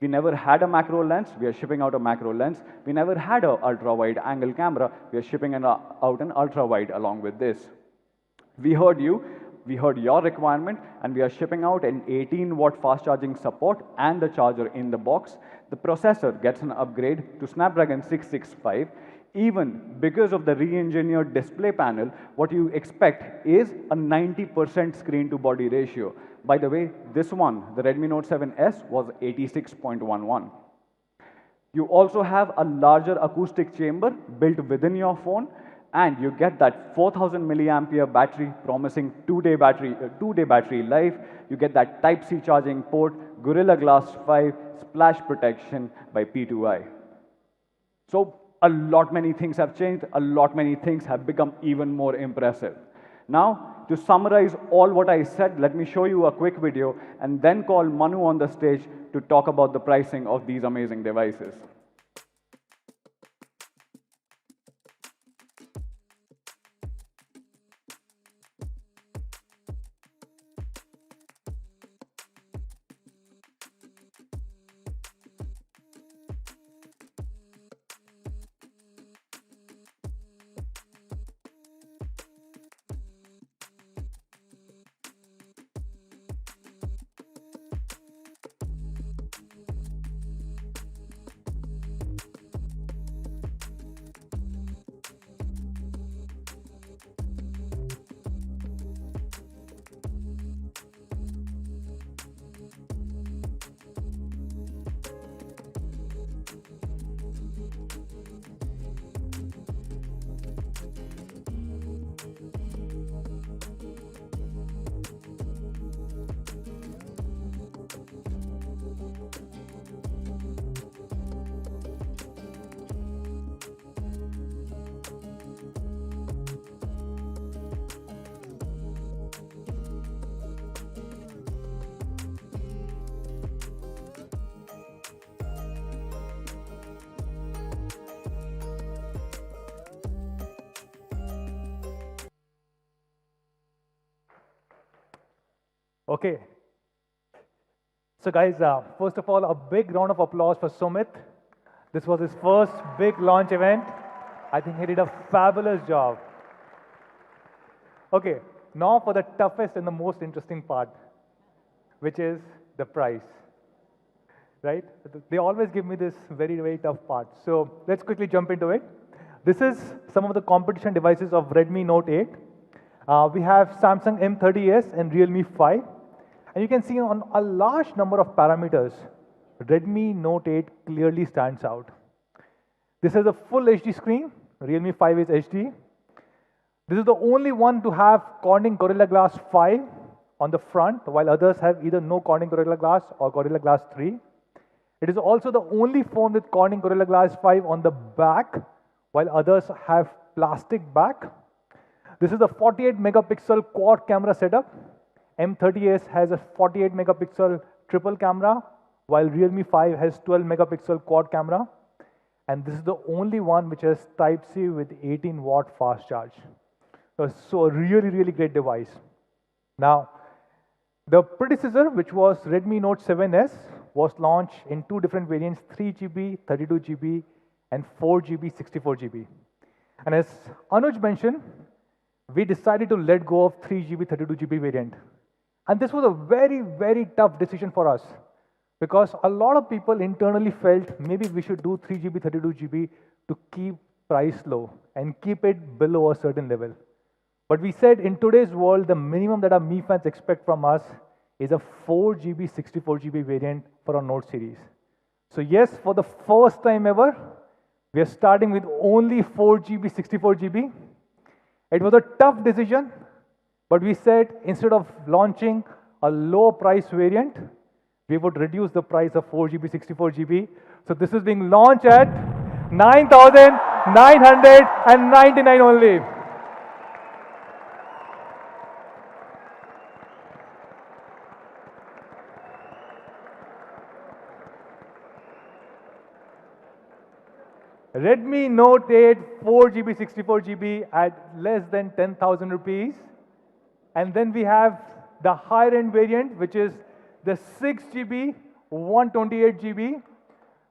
We never had a macro lens, we are shipping out a macro lens. We never had an ultra-wide angle camera, we are shipping out an ultra-wide along with this. We heard you, we heard your requirement, and we are shipping out an 18-watt fast charging support and the charger in the box. The processor gets an upgrade to Snapdragon 665. Even because of the re-engineered display panel, what you expect is a 90% screen-to-body ratio. By the way, this one, the Redmi Note 7S, was 86.11. You also have a larger acoustic chamber built within your phone, and you get that 4000 milliampere battery promising 2-day battery life. You get that Type-C charging port, Gorilla Glass 5, splash protection by P2i. So a lot many things have changed, a lot many things have become even more impressive. Now, to summarize all what I said, let me show you a quick video and then call Manu on the stage to talk about the pricing of these amazing devices. Okay. So guys, first of all, a big round of applause for Sumit. This was his first big launch event. I think he did a fabulous job. Okay, now for the toughest and the most interesting part, which is the price, right? They always give me this very, very tough part. So let's quickly jump into it. This is some of the competition devices of Redmi Note 8. We have Samsung M30s and Realme 5. And you can see on a large number of parameters, Redmi Note 8 clearly stands out. This is a full HD screen. Realme 5 is HD. This is the only one to have Corning Gorilla Glass 5 on the front, while others have either no Corning Gorilla Glass or Gorilla Glass 3. It is also the only phone with Corning Gorilla Glass 5 on the back, while others have plastic back. This is a 48 megapixel quad camera setup. M30s has a 48 megapixel triple camera, while Realme 5 has 12 megapixel quad camera. And this is the only one which has Type-C with 18-watt fast charge. So a really, really great device. Now, the predecessor, which was Redmi Note 7S, was launched in two different variants, 3GB, 32GB, and 4GB, 64GB. And as Anuj mentioned, we decided to let go of 3GB, 32GB variant. And this was a very, very tough decision for us because a lot of people internally felt maybe we should do 3GB, 32GB to keep price low and keep it below a certain level. But we said in today's world, the minimum that our Mi fans expect from us is a 4GB, 64GB variant for our Note series. So yes, for the first time ever, we are starting with only 4GB, 64GB. It was a tough decision, but we said instead of launching a low price variant, we would reduce the price of 4GB, 64GB. So this is being launched at 9,999 only. Redmi Note 8 4GB, 64GB at less than 10,000 rupees. And then we have the higher end variant, which is the 6GB, 128GB,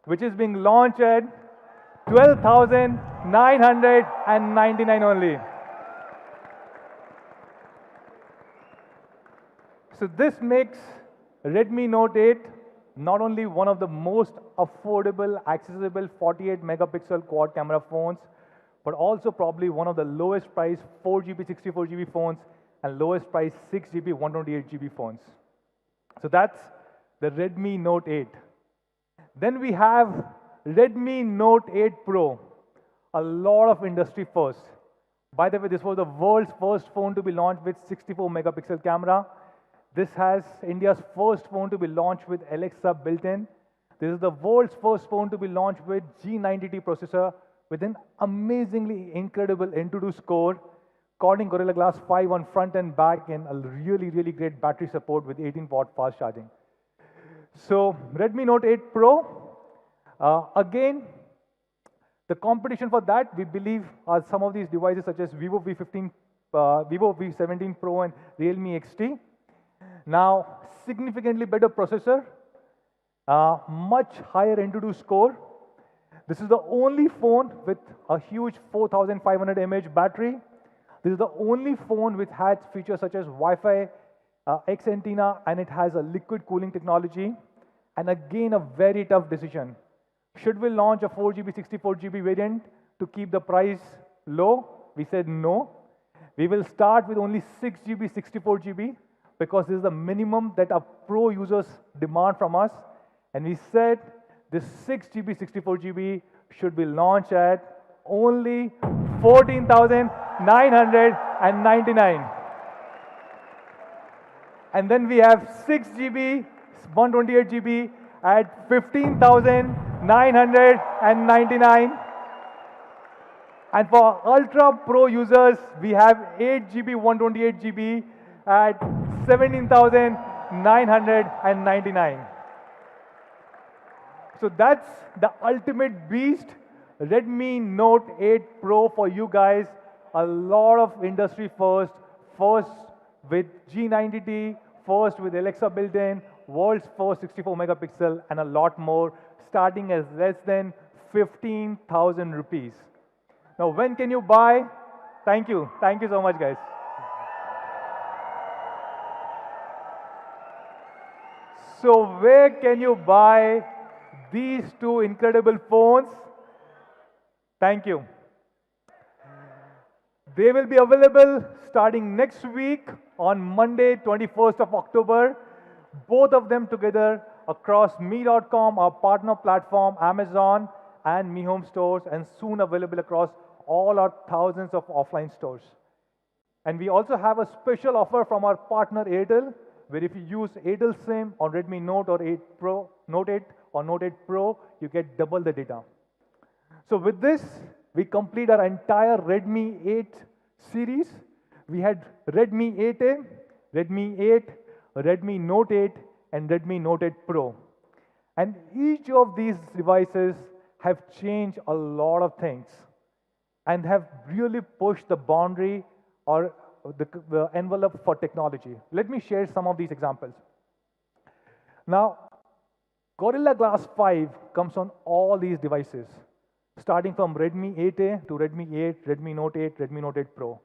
which is being launched at 12,999 only. So this makes Redmi Note 8 not only one of the most affordable, accessible 48 megapixel quad camera phones, but also probably one of the lowest price 4GB, 64GB phones and lowest price 6GB, 128GB phones. So that's the Redmi Note 8. Then we have Redmi Note 8 Pro, a lot of industry first. By the way, this was the world's first phone to be launched with 64 megapixel camera. This has India's first phone to be launched with Alexa built-in. This is the world's first phone to be launched with G90T processor with an amazingly incredible Antutu score, Corning Gorilla Glass 5 on front and back, and a really, really great battery support with 18-watt fast charging. So Redmi Note 8 Pro, again, the competition for that, we believe, are some of these devices such as Vivo V15, Vivo V17 Pro and Realme XT. Now, significantly better processor, much higher Antutu score. This is the only phone with a huge 4,500 mAh battery. This is the only phone which has features such as Wi-Fi X antenna, and it has a liquid cooling technology. And again, a very tough decision. Should we launch a 4GB, 64GB variant to keep the price low? We said no. We will start with only 6GB, 64GB because this is the minimum that our pro users demand from us. And we said this 6GB, 64GB should be launched at only 14,999. And then we have 6GB, 128GB at 15,999. And for Ultra Pro users, we have 8GB, 128GB at 17,999. So that's the ultimate beast, Redmi Note 8 Pro for you guys. A lot of industry first with G90T, first with Alexa built-in, world's first 64 megapixel, and a lot more, starting as less than 15,000 rupees. Now, when can you buy? Thank you. Thank you so much, guys. So where can you buy these two incredible phones? Thank you. They will be available starting next week on Monday, 21st of October. Both of them together across Mi.com, our partner platform, Amazon, and Mi Home stores, and soon available across all our thousands of offline stores. And we also have a special offer from our partner Airtel, where if you use Airtel SIM on Redmi Note or 8 Pro, Note 8 or Note 8 Pro, you get double the data. So with this, we complete our entire Redmi 8 series. We had Redmi 8A, Redmi 8, Redmi Note 8, and Redmi Note 8 Pro. And each of these devices have changed a lot of things and have really pushed the boundary or the envelope for technology. Let me share some of these examples. Now, Gorilla Glass 5 comes on all these devices, starting from Redmi 8A to Redmi 8, Redmi Note 8, Redmi Note 8 Pro.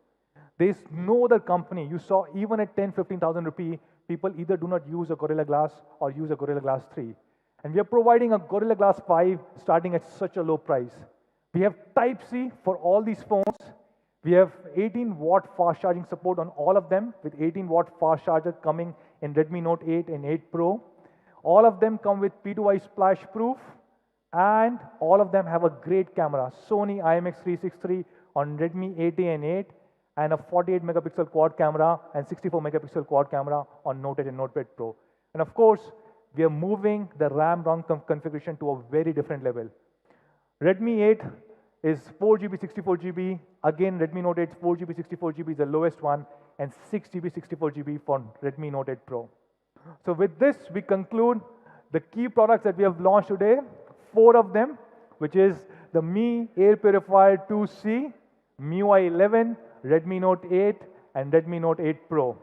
There's no other company. You saw even at 10, 15,000 rupee, people either do not use a Gorilla Glass or use a Gorilla Glass 3. And we are providing a Gorilla Glass 5 starting at such a low price. We have Type-C for all these phones. We have 18-watt fast charging support on all of them, with 18-watt fast charger coming in Redmi Note 8 and 8 Pro. All of them come with P2I splash proof, and all of them have a great camera. Sony IMX363 on Redmi 8A and 8, and a 48 megapixel quad camera and 64 megapixel quad camera on Note 8 and Note 8 Pro. And of course, we are moving the RAM-ROM configuration to a very different level. Redmi 8 is 4GB, 64GB. Again, Redmi Note 8 4GB, 64GB is the lowest one, and 6GB, 64GB for Redmi Note 8 Pro. So with this, we conclude the key products that we have launched today, 4 of them, which is the Mi Air Purifier 2C, MIUI 11, Redmi Note 8, and Redmi Note 8 Pro.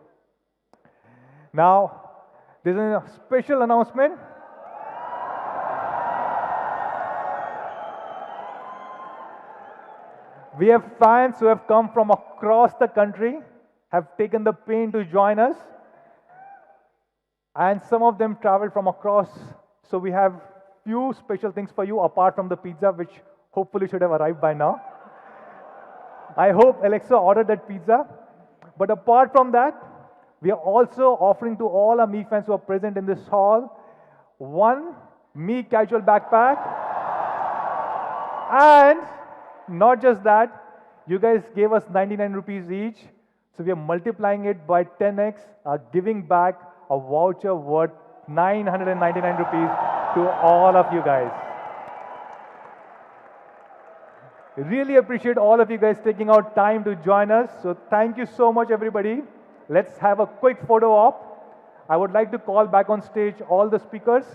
Now, there's a special announcement. We have fans who have come from across the country, have taken the pain to join us, and some of them traveled from across. So we have few special things for you apart from the pizza, which hopefully should have arrived by now. I hope Alexa ordered that pizza. But apart from that, we are also offering to all our Mi fans who are present in this hall, one Mi casual backpack. And not just that, you guys gave us 99 rupees each. So we are multiplying it by 10x, giving back a voucher worth 999 rupees to all of you guys. Really appreciate all of you guys taking out time to join us. So thank you so much, everybody. Let's have a quick photo op. I would like to call back on stage all the speakers.